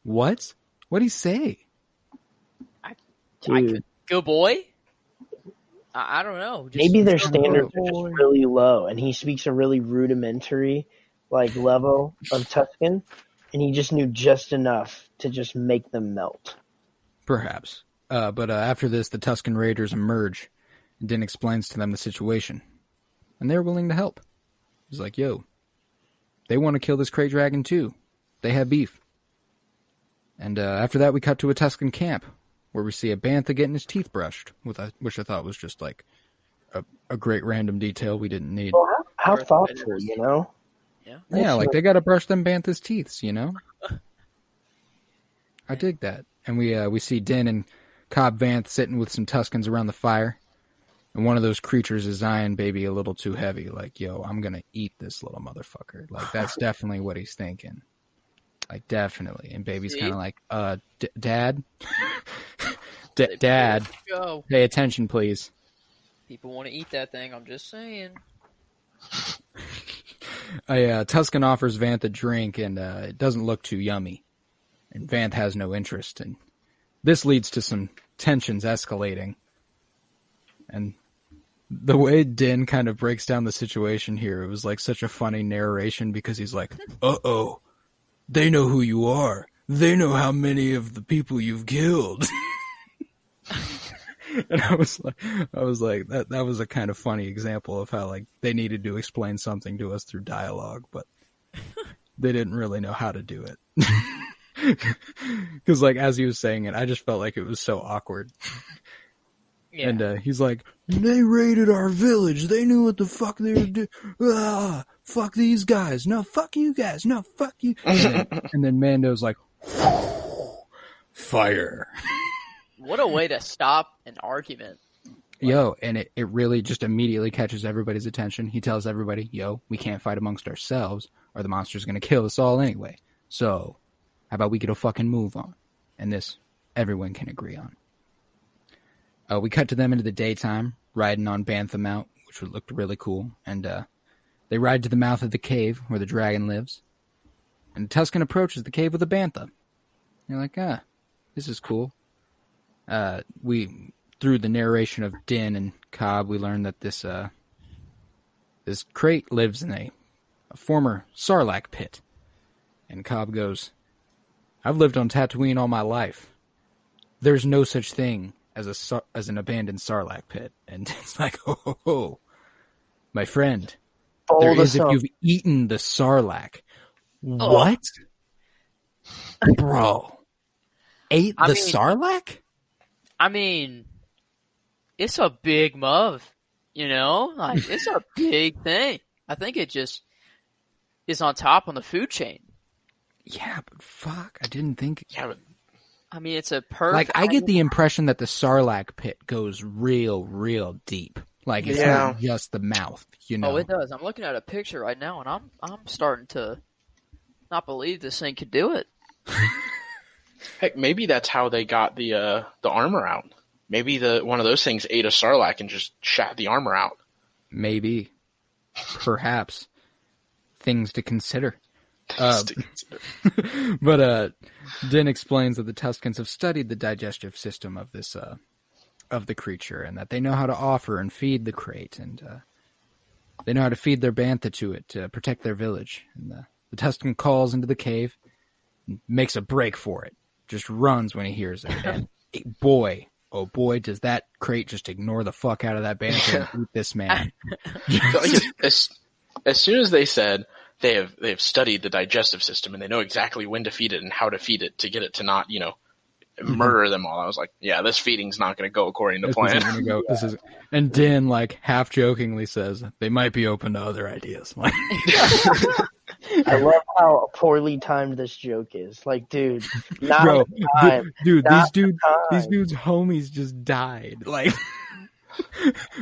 What? What'd he say? Good boy? I don't know. Maybe their standards are just really low, and he speaks a really rudimentary level of Tusken, and he just knew just enough to just make them melt. Perhaps. But after this, the Tusken Raiders emerge, and Din explains to them the situation. And they're willing to help. He's like, yo, they want to kill this Krayt Dragon too. They have beef. And after that, we cut to a Tusken camp where we see a bantha getting his teeth brushed, which I thought was just like a great random detail we didn't need. Well, how thoughtful, you know? Yeah, like they got to brush them bantha's teeth, you know? I dig that. And we see Din and Cobb Vanth sitting with some Tuskens around the fire. And one of those creatures is eyeing Baby a little too heavy. Like, yo, I'm going to eat this little motherfucker. Like, that's definitely what he's thinking. Like, definitely. And Baby's kind of like, Dad? Dad, pay attention, please. People want to eat that thing, I'm just saying. Tusken offers Vanth a drink, and it doesn't look too yummy. And Vanth has no interest. And this leads to some tensions escalating. And the way Din kind of breaks down the situation here, it was like such a funny narration because he's like, uh-oh, they know who you are. They know how many of the people you've killed. And I was like, that was a kind of funny example of how like they needed to explain something to us through dialogue, but they didn't really know how to do it. Because like as he was saying it, I just felt like it was so awkward. Yeah. And he's like, they raided our village. They knew what the fuck they were doing. Ah, fuck these guys. No, fuck you guys. No, fuck you. And then Mando's like, fire. What a way to stop an argument. Yo, and it really just immediately catches everybody's attention. He tells everybody, yo, we can't fight amongst ourselves or the monster's going to kill us all anyway. So how about we get a fucking move on? And this everyone can agree on. We cut to them into the daytime, riding on Bantha Mount, which looked really cool. And they ride to the mouth of the cave where the dragon lives. And Tusken approaches the cave with a Bantha. You're like, this is cool. Through the narration of Din and Cobb, we learned that this Krayt lives in a former Sarlacc pit. And Cobb goes, I've lived on Tatooine all my life. There's no such thing as an abandoned Sarlacc pit. And it's like, oh, my friend, there is if you've eaten the Sarlacc. What? Bro. Ate the Sarlacc? I mean, it's a big move, you know? Like, it's a big thing. I think it just is on top on the food chain. Yeah, but fuck, I didn't think... Yeah, but... I mean, it's a perfect... Like, I get the impression that the Sarlacc pit goes real deep. Like, it's not just the mouth, you know? Oh, it does. I'm looking at a picture right now, and I'm starting to not believe this thing could do it. Heck, maybe that's how they got the armor out. Maybe one of those things ate a Sarlacc and just shat the armor out. Maybe. Perhaps. Things to consider. But Din explains that the Tuskens have studied the digestive system of this of the creature, and that they know how to offer and feed the Krayt, and they know how to feed their bantha to it to protect their village. And the Tusken calls into the cave, and makes a break for it, just runs when he hears it, and boy, does that Krayt just ignore the fuck out of that bantha and eat this man. As soon as they said they have studied the digestive system and they know exactly when to feed it and how to feed it to get it to not, murder them all, I was like, yeah, this feeding's not going to go according to plan. And Din, like, half jokingly says, they might be open to other ideas. Like, I love how poorly timed this joke is. Like, dude, not bro, time. Dude, these dudes' homies just died. Like,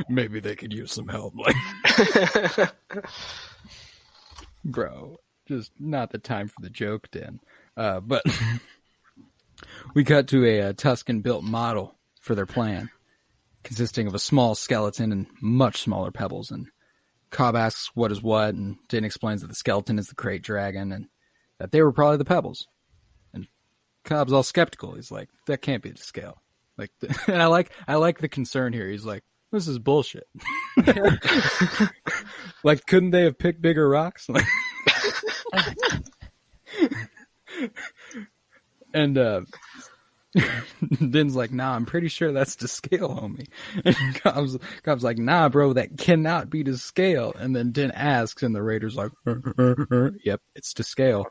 maybe they could use some help. Like, bro, just not the time for the joke, Din. But we cut to a Tusken-built model for their plan, consisting of a small skeleton and much smaller pebbles. And Cobb asks what is what, and Din explains that the skeleton is the Krayt Dragon, and that they were probably the pebbles. And Cobb's all skeptical. He's like, that can't be the scale. Like, and I like the concern here. He's like, this is bullshit. Like, couldn't they have picked bigger rocks? Like, and Din's like, nah, I'm pretty sure that's to scale, homie. And Cobb's like, nah, bro, that cannot be to scale. And then Din asks, and the Raider's like, yep, it's to scale.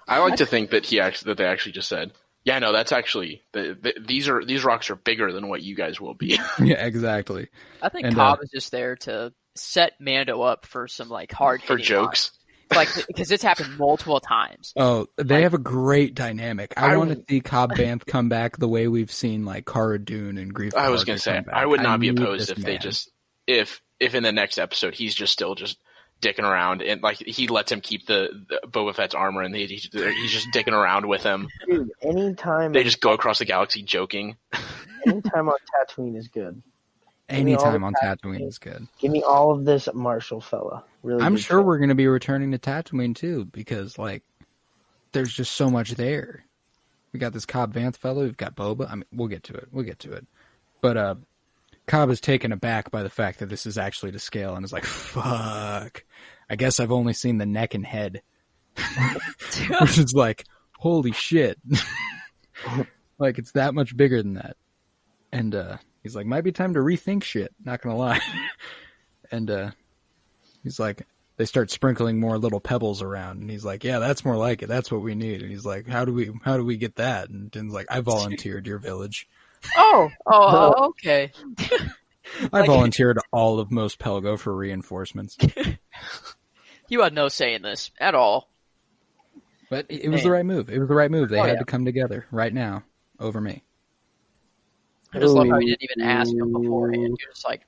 I like to think that they actually just said, yeah, no, that's actually these rocks are bigger than what you guys will be. Yeah, exactly. I think Cobb is just there to set Mando up for some like hard for jokes. Like, because it's happened multiple times. Oh, they have a great dynamic. I want to see Cobb Vanth come back the way we've seen like Cara Dune and Grief. I was going to say, I would not be opposed if they just, if in the next episode he's just still just dicking around and like he lets him keep the Boba Fett's armor and he's just dicking around with him. Dude, anytime they just go across the galaxy joking. Anytime on Tatooine is good. Anytime on Tatooine is good. Give me all of this Marshall fella. Really, I'm sure we're going to be returning to Tatooine too, because like, there's just so much there. We got this Cobb Vanth fellow. We've got Boba. I mean, we'll get to it. But Cobb is taken aback by the fact that this is actually to scale, and is like, "Fuck! I guess I've only seen the neck and head," which is like, "Holy shit!" Like it's that much bigger than that, and he's like, might be time to rethink shit, not gonna lie. And he's like, they start sprinkling more little pebbles around, and he's like, yeah, that's more like it. That's what we need. And he's like, how do we get that? And Din's like, I volunteered your village. Oh, okay. I volunteered all of Mos Pelgo for reinforcements. You had no say in this at all. But it was the right move. It was the right move. They had to come together right now over me. I just love how you didn't even ask him beforehand. You're just like,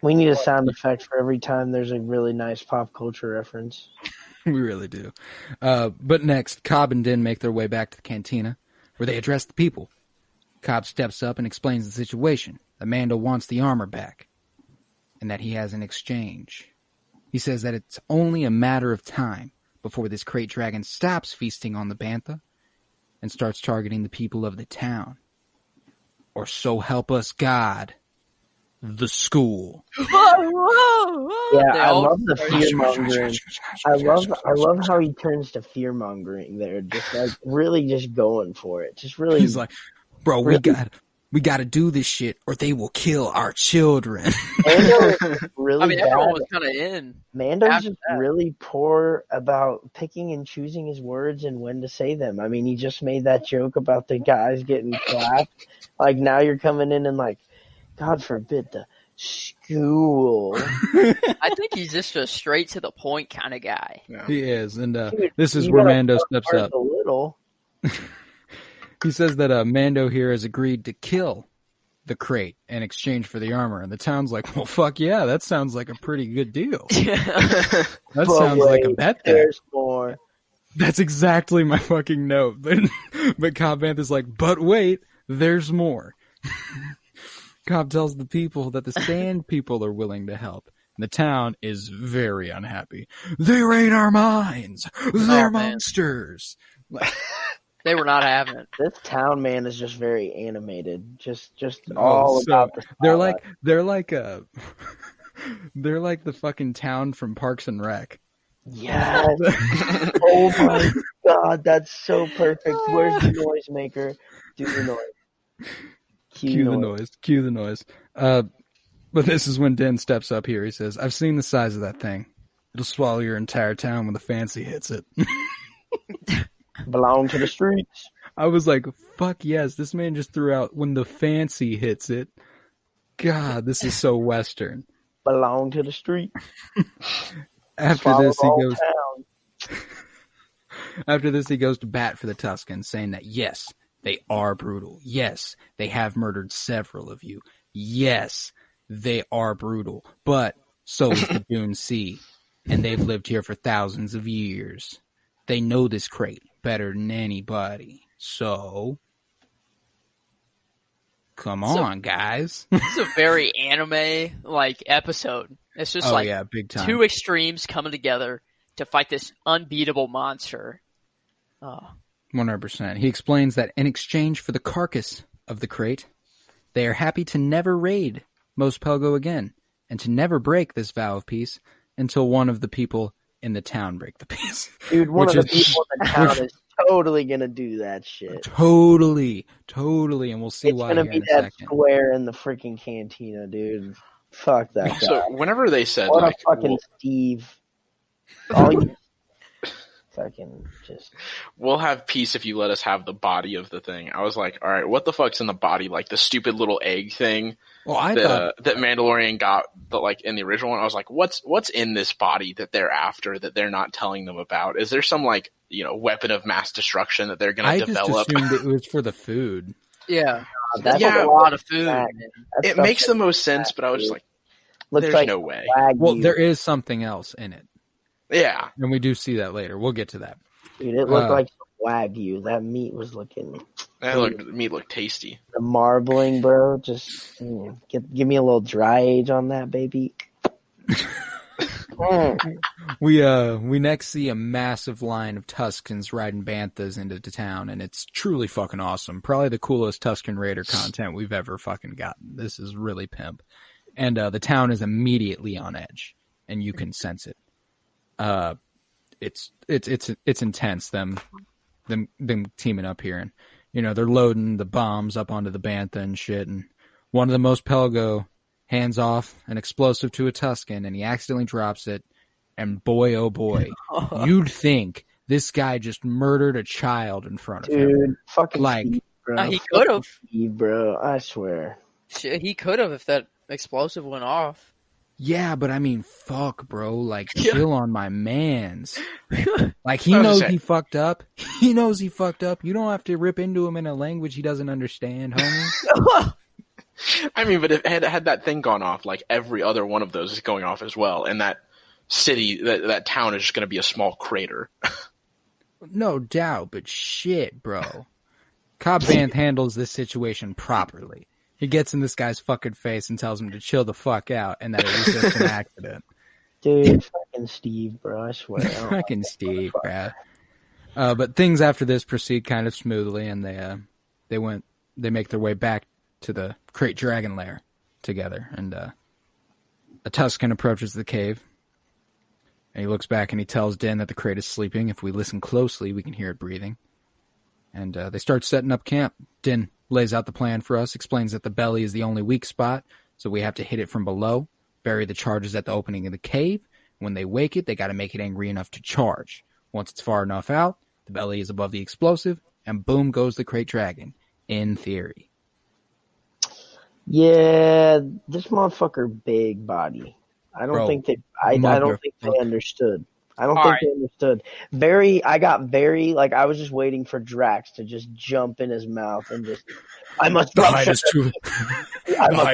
we need a sound effect for every time there's a really nice pop culture reference. We really do. But next, Cobb and Din make their way back to the cantina, where they address the people. Cobb steps up and explains the situation. That Mando wants the armor back, and that he has an exchange. He says that it's only a matter of time before this crate dragon stops feasting on the bantha and starts targeting the people of the town. Or so help us God, the school. Yeah, I love the fear mongering. I love how he turns to fear mongering there, just like really just going for it. Just really, he's like, bro, we got to do this shit, or they will kill our children. Really, I mean, everyone was kind of in. Mando's just really poor about picking and choosing his words and when to say them. I mean, he just made that joke about the guys getting clapped. Like, now you're coming in and like, God forbid the school. I think he's just a straight to the point kind of guy. Yeah. He is, and dude, this is where Mando steps up. A little. He says that Mando here has agreed to kill the crate in exchange for the armor, and the town's like, well, fuck yeah, that sounds like a pretty good deal. That sounds like a bet there. There's more. That's exactly my fucking note. But Cobb Vanth is like, but wait, there's more. Cobb tells the people that the Sand people are willing to help. And the town is very unhappy. They raid our mines. They're monsters. They were not having it. This town man is just very animated. Just all about the spotlight. They're like the fucking town from Parks and Rec. Yes. Oh my God, that's so perfect. Where's the noisemaker? Do the noise. Cue the noise. But this is when Din steps up here. He says, I've seen the size of that thing. It'll swallow your entire town when the fancy hits it. Belong to the streets. I was like, fuck yes, this man just threw out when the fancy hits it. God, this is so Western. Belong to the street. After this, he goes to bat for the Tuskens, saying that yes, they are brutal. Yes, they have murdered several of you. Yes, they are brutal. But so is the Dune Sea, and they've lived here for thousands of years. They know this crate better than anybody. So, come on, guys. This is a very anime-like episode. It's just big time. Two extremes coming together to fight this unbeatable monster. 100%. He explains that in exchange for the carcass of the crate, they are happy to never raid Mos Pelgo again, and to never break this vow of peace until one of the people in the town break the peace. Dude, one of the people in the town is totally gonna do that shit. Totally, and we'll see why. It's gonna here be in a that second. square in the freaking cantina, dude. Fuck that guy. So whenever they said What like, a fucking Steve. All you fucking just. we'll have peace if you let us have the body of the thing. I was like, all right, what the fuck's in the body? Like the stupid little egg thing Well, I that thought that Mandalorian got, like in the original one. I was like, what's in this body that they're after that they're not telling them about? Is there some like weapon of mass destruction that they're gonna develop? just assumed it was for the food. Yeah. That's Yeah, a lot of food. That It stuff makes the most sense, but I was just like, looks there's like no way. Wagyu. Well, there is something else in it, Yeah, and we do see that later. We'll get to that. Dude, it looked like Wagyu. That meat was looking. the meat looked tasty. The marbling, bro. Just give me a little dry age on that, baby. We next see a massive line of Tuskens riding banthas into the town, and it's truly fucking awesome. Probably the coolest Tusken Raider content we've ever fucking gotten. This is really pimp. And the town is immediately on edge, and you can sense it. It's intense, them teaming up here, and they're loading the bombs up onto the bantha and shit, and one of the most Pelgo hands off an explosive to a Tusken, and he accidentally drops it, and boy, oh boy, you'd think this guy just murdered a child in front of him. Dude, fucking like, Steve, bro. He could have. Steve, bro. I swear. Shit, he could have if that explosive went off. Yeah, but I mean, fuck, bro. Like, chill on my mans. Like, he I was knows saying- he fucked up. He knows he fucked up. You don't have to rip into him in a language he doesn't understand, homie. I mean, but if had that thing gone off, like every other one of those is going off as well, and that city, that town is just going to be a small crater. No doubt, but shit, bro. Cobb Vanth handles this situation properly. He gets in this guy's fucking face and tells him to chill the fuck out and that it was just an accident. Dude, fucking Steve, bro. I swear. Fucking Steve, bro. But things after this proceed kind of smoothly, and they make their way back to the Krayt Dragon Lair together, and a Tusken approaches the cave, and he looks back and he tells Din that the Krayt is sleeping. If we listen closely, we can hear it breathing. And they start setting up camp. Din lays out the plan for us, explains that the belly is the only weak spot, so we have to hit it from below, bury the charges at the opening of the cave. When they wake it, they got to make it angry enough to charge. Once it's far enough out, the belly is above the explosive, and boom goes the Krayt Dragon, in theory. Yeah, this motherfucker big body. I don't think they. I don't think they understood. I don't think they understood. I got very like I was just waiting for Drax to just jump in his mouth and just. I must. The hide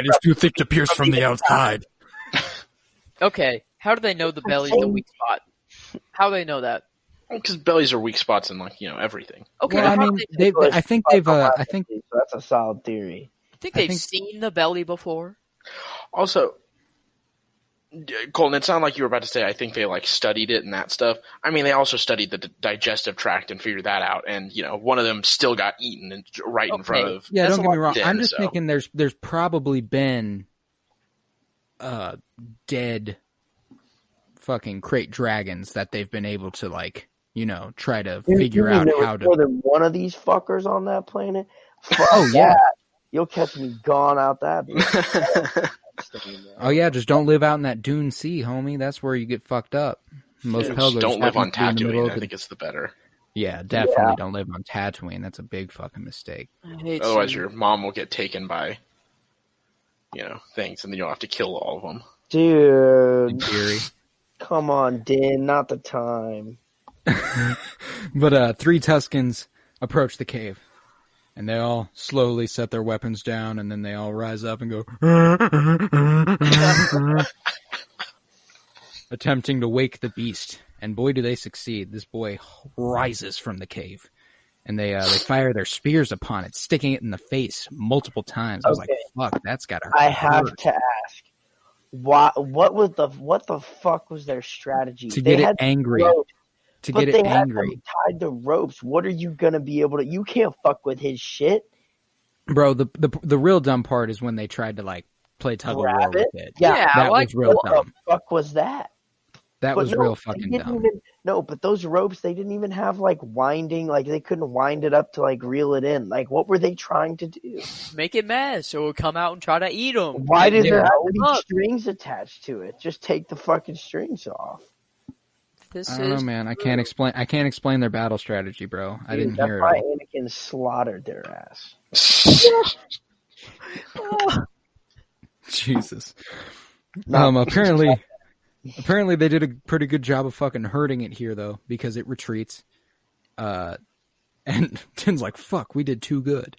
is too thick to pierce from the outside. Okay, how do they know the belly's the weak spot? How do they know that? Because bellies are weak spots in everything. Okay, Well, I mean, I think So that's a solid theory. I think they've seen the belly before. Also, Colton, it sounded like you were about to say I think they studied it and that stuff. I mean, they also studied the digestive tract and figured that out. And one of them still got eaten in front of. Yeah, That's don't get me wrong. Den, I'm just thinking there's probably been dead fucking Krayt dragons that they've been able to try to figure out how to. More than one of these fuckers on that planet. Oh yeah. You'll catch me gone out that. Oh yeah, just don't live out in that Dune Sea, homie. That's where you get fucked up. Most Pelgos don't live on happen to be in the middle Tatooine. of I think it's the better. Yeah, definitely don't live on Tatooine. That's a big fucking mistake. Otherwise, your mom will get taken by, things, and then you'll have to kill all of them. Dude, In theory. come on, Din, not the time. But 3 Tuskens approach the cave. And they all slowly set their weapons down, and then they all rise up and go, attempting to wake the beast. And boy, do they succeed. This boy rises from the cave. And they fire their spears upon it, sticking it in the face multiple times. I was like, fuck, that's gotta hurt. I have to ask, what the fuck was their strategy? To get it angry. To get it angry. Tied the ropes. What are you gonna be able to? You can't fuck with his shit, bro. The real dumb part is when they tried to play tug of war with it. Yeah, that was real what dumb. the fuck was that? That was real fucking dumb. But those ropes, they didn't even have like winding, like they couldn't wind it up to like reel it in. Like, what were they trying to do? Make it mad so it'll come out and try to eat them. Why did there have to be strings attached to it? Just take the fucking strings off. I don't know, man. I can't explain their battle strategy, bro. I didn't hear it. That's why Anakin slaughtered their ass. Jesus. Apparently they did a pretty good job of fucking hurting it here though, because it retreats. And Din's like, "Fuck, we did too good.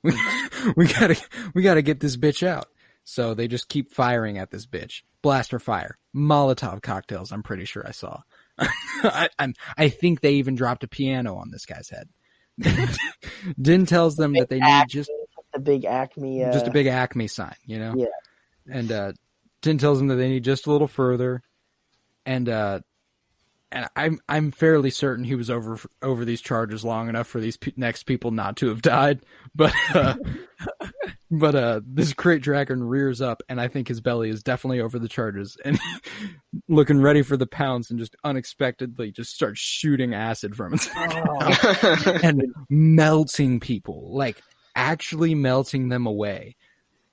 We gotta get this bitch out." So they just keep firing at this bitch. Blaster fire, Molotov cocktails. I'm pretty sure I saw. I think they even dropped a piano on this guy's head. Din tells them that they need just a big Acme, just a big Acme sign, you know. Yeah. And Din tells them that they need just a little further, and I'm fairly certain he was over these charges long enough for these next people not to have died, but this Crate Dragon rears up, and I think his belly is definitely over the charges, and looking ready for the pounce, and just unexpectedly just starts shooting acid from its mouth and melting people, like actually melting them away.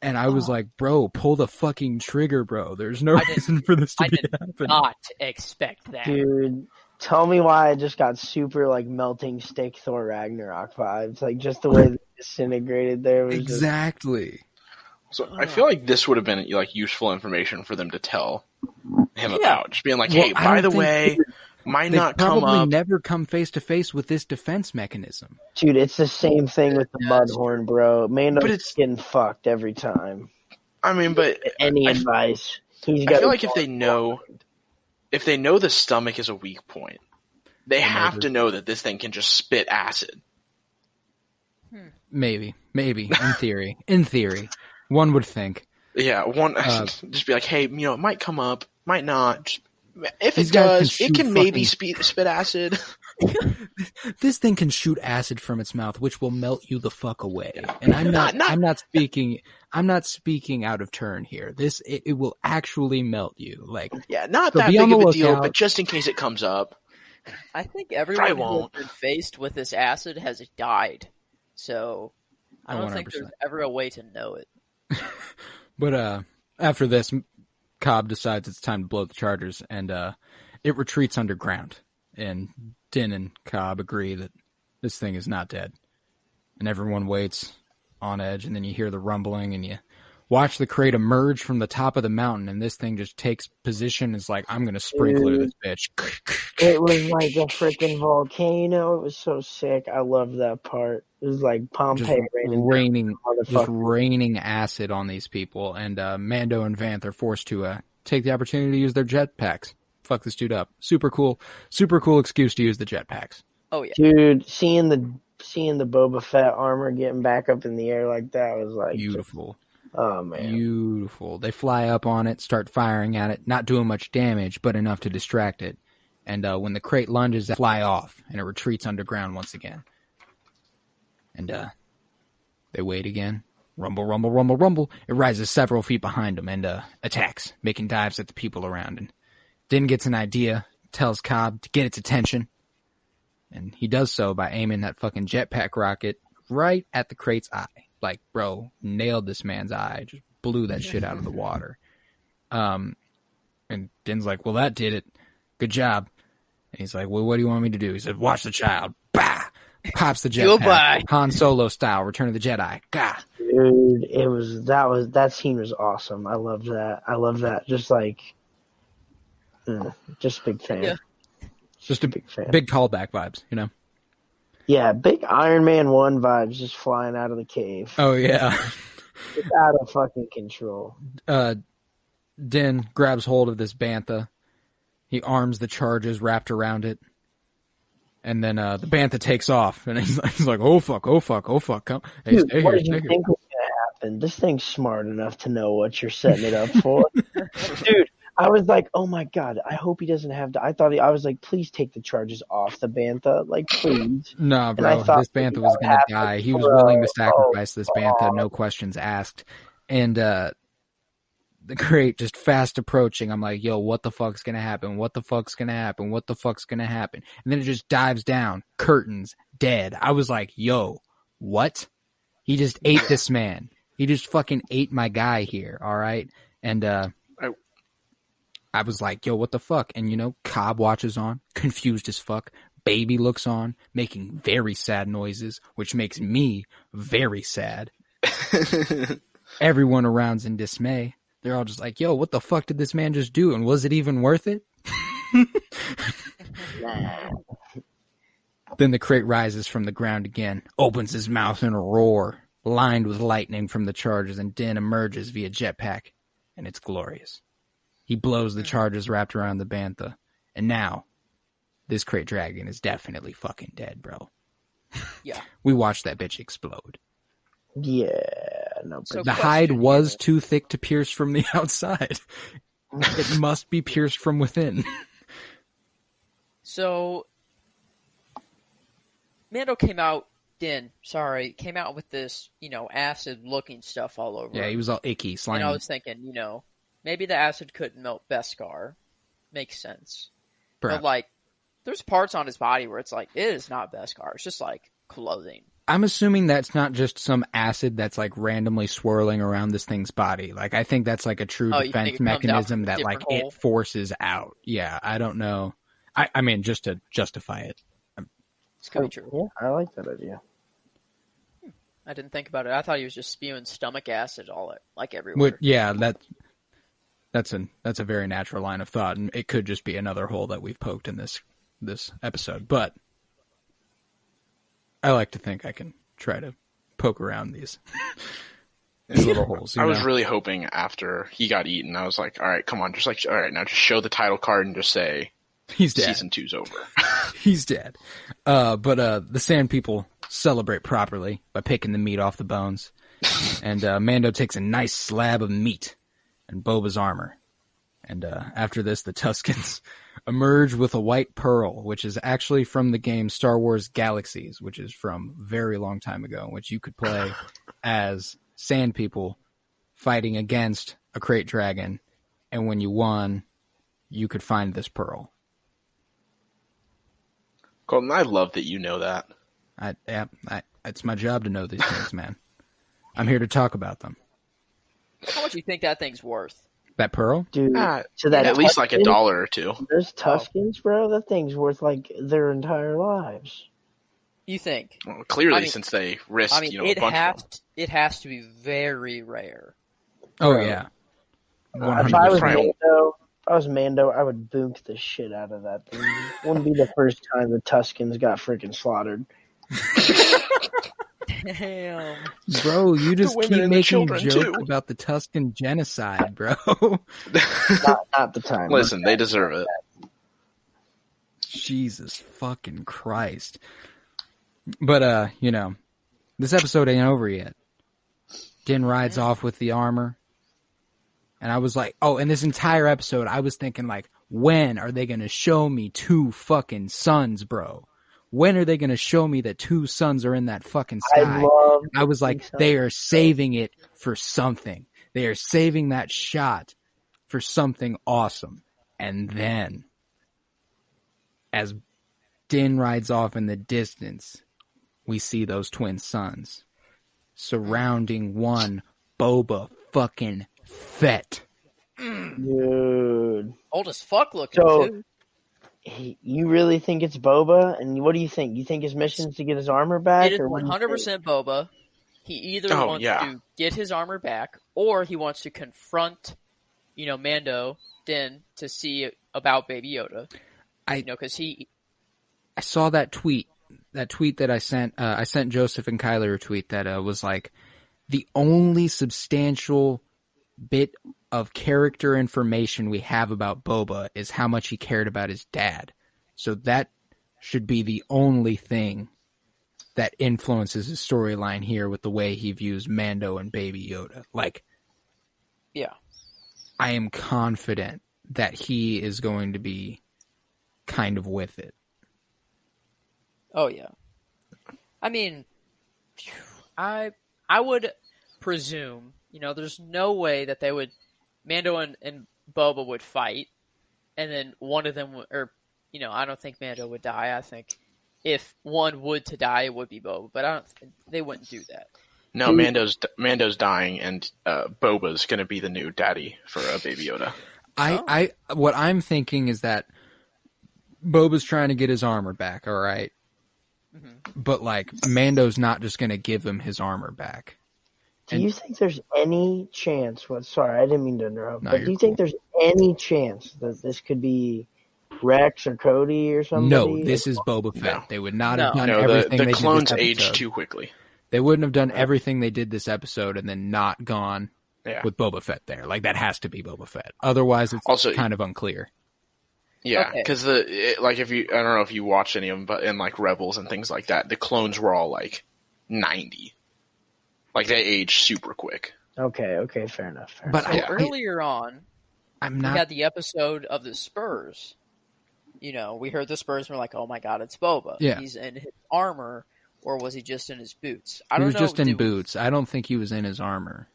And I was like, bro, pull the fucking trigger, bro. There's no reason for this to be happening. I did not expect that. Dude, tell me why I just got super, like, melting stick Thor Ragnarok vibes. Like, just the way they disintegrated there was exactly. So I feel like this would have been, like, useful information for them to tell him about. Just being like, hey, by the way, might not come up. They probably never come face to face with this defense mechanism. Dude, it's the same thing with the Mudhorn, bro. Mando's getting fucked every time. I mean, but any advice? I feel like if they know the stomach is a weak point, they have to know that this thing can just spit acid. Maybe, in theory, one would think. Yeah, just be like, hey, it might come up, might not. Just, if it does, it can maybe spit acid. This thing can shoot acid from its mouth, which will melt you the fuck away. And I'm not speaking out of turn here. It will actually melt you. Like, yeah, not that big of a deal, but just in case it comes up. I think everyone who has been faced with this acid has died. So I don't 100%. Think there's ever a way to know it. But after this, Cobb decides it's time to blow the chargers, and it retreats underground. And Din and Cobb agree that this thing is not dead. And everyone waits on edge, and then you hear the rumbling, and you watch the crate emerge from the top of the mountain, and this thing just takes position. It's like, I'm going to sprinkler this bitch. It was like a freaking volcano. It was so sick. I love that part. It was like Pompeii raining acid on these people, and Mando and Vanth are forced to take the opportunity to use their jetpacks. Fuck this dude up. Super cool excuse to use the jetpacks. Oh yeah, dude. Seeing the Boba Fett armor getting back up in the air like that was like beautiful. Oh man, beautiful. They fly up on it, start firing at it, not doing much damage, but enough to distract it. And when the crate lunges, they fly off, and it retreats underground once again. And they wait again. Rumble, rumble, rumble, rumble. It rises several feet behind them and attacks, making dives at the people around. And Din gets an idea, tells Cobb to get its attention. And he does so by aiming that fucking jetpack rocket right at the crate's eye. Like, bro, nailed this man's eye. Just blew that shit out of the water. And Din's like, well, that did it. Good job. And he's like, well, what do you want me to do? He said, watch the child. Bah! Pops the jetpack. Han Solo style, Return of the Jedi. Gah! Dude, that scene was awesome. I love that. Just like, just big fan. Yeah. Just a big fan. Big callback vibes, you know? Yeah, big Iron Man 1 vibes just flying out of the cave. Oh, yeah. It's out of fucking control. Din grabs hold of this bantha. He arms the charges wrapped around it. And then the bantha takes off. And he's like, oh, fuck. Come. Hey, dude, stay what here. do you think was going to happen? This thing's smart enough to know what you're setting it up for. Dude, I was like, oh my God, I hope he doesn't have to. I was like, please take the charges off the bantha. Like, please. No, bro, this bantha was going to die. He was willing to sacrifice this bantha, no questions asked. And the crate just fast approaching. I'm like, yo, what the fuck's gonna happen? What the fuck's gonna happen? What the fuck's gonna happen? And then it just dives down, curtains, dead. I was like, yo, what? He just ate this man. He just fucking ate my guy here, all right? And I was like, yo, what the fuck? And, you know, Cobb watches on, confused as fuck. Baby looks on, making very sad noises, which makes me very sad. Everyone around's in dismay. They're all just like, yo, what the fuck did this man just do? And was it even worth it? Then the crate rises from the ground again, opens his mouth in a roar, lined with lightning from the charges, and Din emerges via jetpack, and it's glorious. He blows the charges wrapped around the bantha, and now, this crate dragon is definitely fucking dead, bro. Yeah. We watched that bitch explode. Yeah, no. So The hide was here. too thick to pierce from the outside. It must be pierced from within. So, Mando came out with this, you know, acid-looking stuff all over. Yeah, he was all icky, slimy. And I was thinking, you know, maybe the acid couldn't melt Beskar. Makes sense. Perhaps. But, like, there's parts on his body where it's like, it is not Beskar. It's just, like, clothing. I'm assuming that's not just some acid that's like randomly swirling around this thing's body. Like, I think that's like a true defense mechanism that like hole? it forces out. Yeah, I don't know. I mean, just to justify it. It's could be true. Yeah, I like that idea. I didn't think about it. I thought he was just spewing stomach acid everywhere. Yeah, that's a very natural line of thought, and it could just be another hole that we've poked in this episode. But I like to think I can try to poke around these little holes. I was really hoping after he got eaten, I was like, all right, come on, all right, now just show the title card and just say he's dead. Season 2's over. He's dead. But the Sand People celebrate properly by picking the meat off the bones. And Mando takes a nice slab of meat and Boba's armor. And after this, the Tuskens emerge with a white pearl, which is actually from the game Star Wars Galaxies, which is from a very long time ago, which you could play as Sand People fighting against a crate dragon. And when you won, you could find this pearl. Colton, I love that you know that. It's my job to know these things, man. I'm here to talk about them. How much do you think that thing's worth? That pearl? Dude, to that at least like $1 or $2. There's Tuskens, bro. That thing's worth like their entire lives. You think? Well, clearly, since they risked, a bunch of them. It has to be very rare. Oh, yeah. If I was Mando, I would boonk the shit out of that thing. Wouldn't be the first time the Tuskens got freaking slaughtered. Damn. Bro, you just keep making jokes too. about the Tusken genocide, bro. Not the time. Listen, they deserve it. Jesus fucking Christ. But, this episode ain't over yet. Din rides off with the armor. And I was like, in this entire episode, I was thinking like, when are they going to show me 2 fucking suns, bro? When are they going to show me that 2 suns are in that fucking sky? I was like, they are saving it for something. They are saving that shot for something awesome. And then, as Din rides off in the distance, we see those twin suns surrounding one Boba fucking Fett. Dude. Old as fuck looking, too. You really think it's Boba? And what do you think? You think his mission is to get his armor back? It is 100% Boba. He either wants to get his armor back, or he wants to confront, Mando, Din, to see about Baby Yoda. Because I saw that tweet. That tweet that I sent Joseph and Kyler a tweet that was like, the only substantial bit of character information we have about Boba is how much he cared about his dad. So that should be the only thing that influences his storyline here with the way he views Mando and Baby Yoda. Like, yeah, I am confident that he is going to be kind of with it. Oh, yeah. I mean, I would presume, there's no way that they would Mando and Boba would fight, and then one of them, I don't think Mando would die. I think if one would to die, it would be Boba, but they wouldn't do that. No, Mando's dying, and Boba's going to be the new daddy for Baby Yoda. What I'm thinking is that Boba's trying to get his armor back, all right? Mm-hmm. But, Mando's not just going to give him his armor back. Do you think there's any chance, sorry, I didn't mean to interrupt, but do you think cool. there's any chance that this could be Rex or Cody or somebody? No, this is Boba Fett. No. They would not have done everything they did this episode. The clones aged too quickly. They wouldn't have done everything they did this episode and then not gone Yeah. with Boba Fett there. That has to be Boba Fett. Otherwise, it's also kind of unclear. Yeah, because I don't know if you watch any of them, but in Rebels and things like that, the clones were all 90. They age super quick. Okay, fair enough. But earlier on, we had the episode of the Spurs. We heard the Spurs and we're like, oh my god, it's Boba. Yeah. He's in his armor, or was he just in his boots? He was just in boots. I don't think he was in his armor.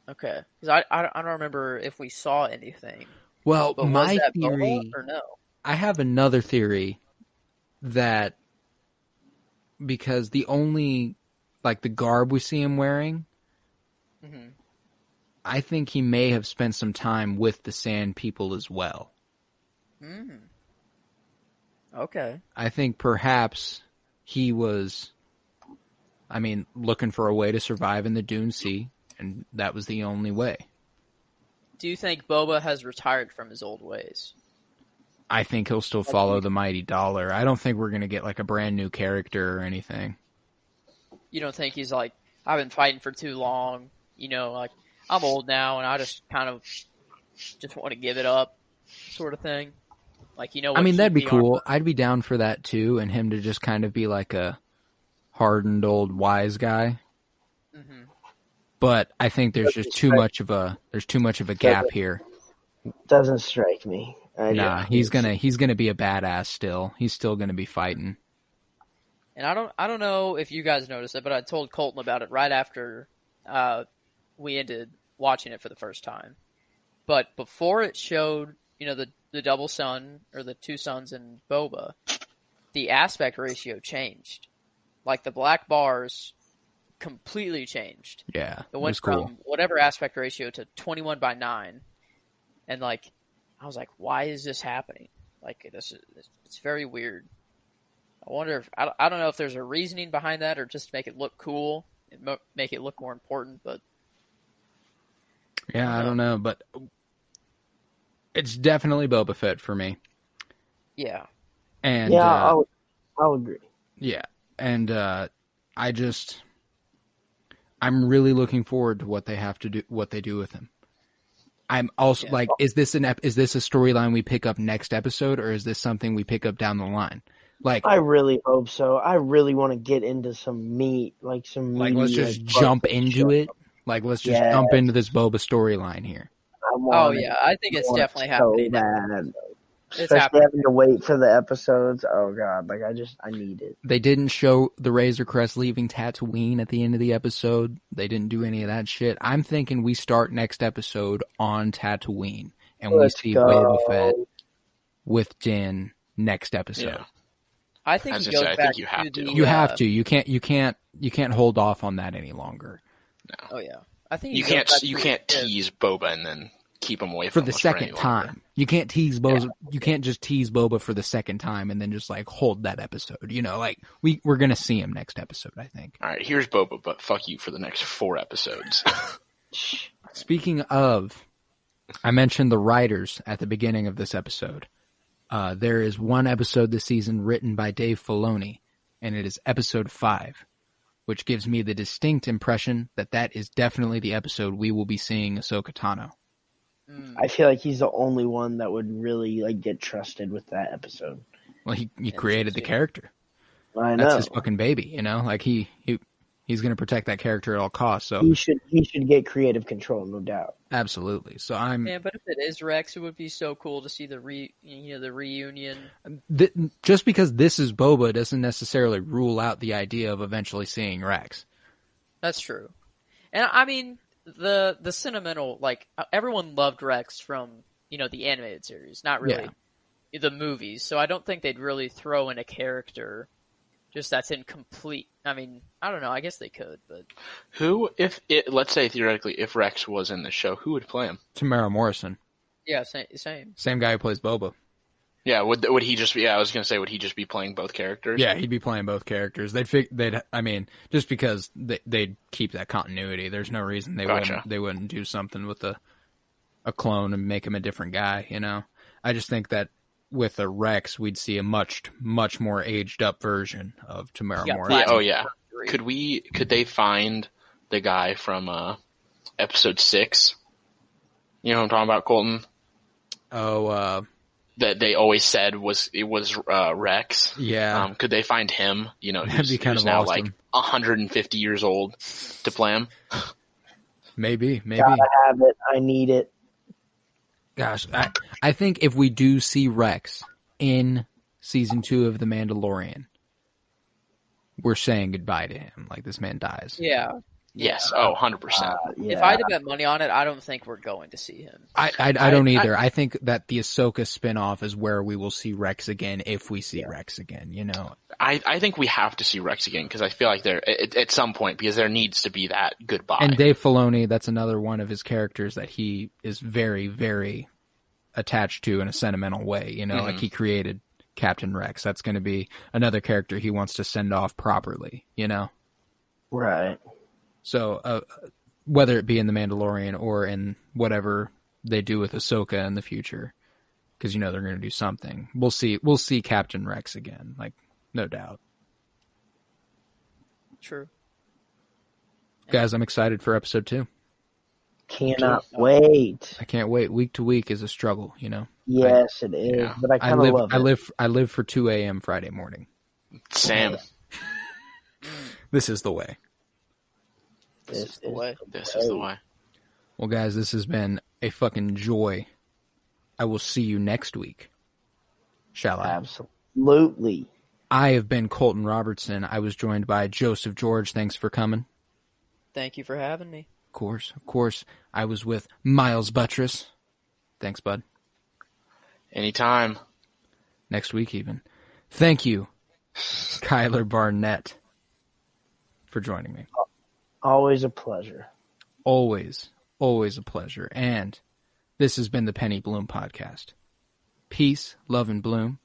Okay, because I don't remember if we saw anything. Well, but my was that theory, Boba or no? I have another theory that because the only the garb we see him wearing, mm-hmm. I think he may have spent some time with the Sand People as well. Mm. Okay. I think perhaps he was, looking for a way to survive in the Dune Sea, and that was the only way. Do you think Boba has retired from his old ways? I think he'll still follow the mighty dollar. I don't think we're going to get a brand new character or anything. You don't think he's I've been fighting for too long, I'm old now and I just kind of just want to give it up sort of thing? That'd be cool. I'd be down for that too, and him to just kind of be a hardened old wise guy. Mm-hmm. But I think there's just too much of a gap here. Doesn't strike me. He's gonna be a badass still. He's still gonna be fighting. And I don't know if you guys noticed it, but I told Colton about it right after we ended watching it for the first time. But before it showed, the double sun or the two suns in Boba, the aspect ratio changed. The black bars completely changed. Yeah, it went from whatever aspect ratio to 21:9, and I was like, why is this happening? It's very weird. I wonder if I don't know if there's a reasoning behind that or just to make it look cool and make it look more important. But I don't know, but it's definitely Boba Fett for me. Yeah, and I'll agree. Yeah, and I'm really looking forward to what they do with him. I'm also is this a storyline we pick up next episode, or is this something we pick up down the line? I really hope so. I really want to get into some meat, some meaty, let's just jump into it. Let's just jump into this Boba storyline here. I think it's definitely happening. Bad. It's Especially happening. having to wait for the episodes. Oh god, I need it. They didn't show the Razor Crest leaving Tatooine at the end of the episode. They didn't do any of that shit. I'm thinking we start next episode on Tatooine and we see Boba Fett with Din next episode. Yeah. I think he goes back you have to. You have to. You can't hold off on that any longer. No. Oh yeah. I think you can't tease Boba and then keep him away for from the us second for any longer. time. You can't tease Boba. Yeah. You can't just tease Boba for the second time and then just hold that episode. We're gonna see him next episode, I think. All right, here's Boba, but fuck you for the next 4 episodes. Speaking of, I mentioned the writers at the beginning of this episode. There is one episode this season written by Dave Filoni, and it is episode 5, which gives me the distinct impression that is definitely the episode we will be seeing Ahsoka Tano. I feel like he's the only one that would really get trusted with that episode. Well, he created the character. I know. That's his fucking baby, he's going to protect that character at all costs. So he should get creative control, no doubt. Absolutely. So but if it is Rex, it would be so cool to see the reunion. Just because this is Boba doesn't necessarily rule out the idea of eventually seeing Rex. That's true. And the sentimental, like, everyone loved Rex from, the animated series, not really the movies. So I don't think they'd really throw in a character just that's incomplete. I mean, I don't know. I guess they could, but let's say theoretically, if Rex was in the show, who would play him? Tamara Morrison. yeah, same. Same guy who plays Boba. Yeah, would he just be? Yeah, I was gonna say, would he just be playing both characters? Yeah, he'd be playing both characters. I mean, just because they'd keep that continuity. There's no reason they wouldn't do something with a clone and make him a different guy. I just think that with a Rex, we'd see a much more aged up version of Tamara Morrison. Yeah, oh yeah. Could they find the guy from episode 6? You know what I'm talking about, Colton? Oh, that they always said was Rex. Yeah. Could they find him? That'd be kind of now awesome. like 150 years old to play him. Maybe. Gotta have it. I need it. Gosh, I think if we do see Rex in season 2 of The Mandalorian, we're saying goodbye to him. Like, this man dies. Yeah. Yes. Oh, 100%. Yeah. If I had to bet money on it, I don't think we're going to see him. I don't either. I think that the Ahsoka spinoff is where we will see Rex again, if we see Rex again, I think we have to see Rex again, because I feel like at some point, because there needs to be that goodbye. And Dave Filoni, that's another one of his characters that he is very, very attached to in a sentimental way. Like, he created Captain Rex. That's going to be another character he wants to send off properly, Right. So, whether it be in The Mandalorian or in whatever they do with Ahsoka in the future, because they're going to do something. We'll see Captain Rex again, like, no doubt. True. Guys, I'm excited for episode 2. Cannot wait. I can't wait. Week to week is a struggle, Yes, it is. Yeah. But I kind of love it. I live for 2 a.m. Friday morning. Sam. This is the way. This is the way. This is the way. Well, guys, this has been a fucking joy. I will see you next week. Shall I? Absolutely. I have been Colton Robertson. I was joined by Joseph George. Thanks for coming. Thank you for having me. Of course. I was with Miles Buttress. Thanks, bud. Anytime. Next week, even. Thank you, Kyler Barnett, for joining me. Always a pleasure. Always a pleasure. And this has been the Penny Bloom Podcast. Peace, love, and bloom.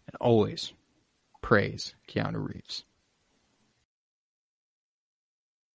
And always praise Keanu Reeves.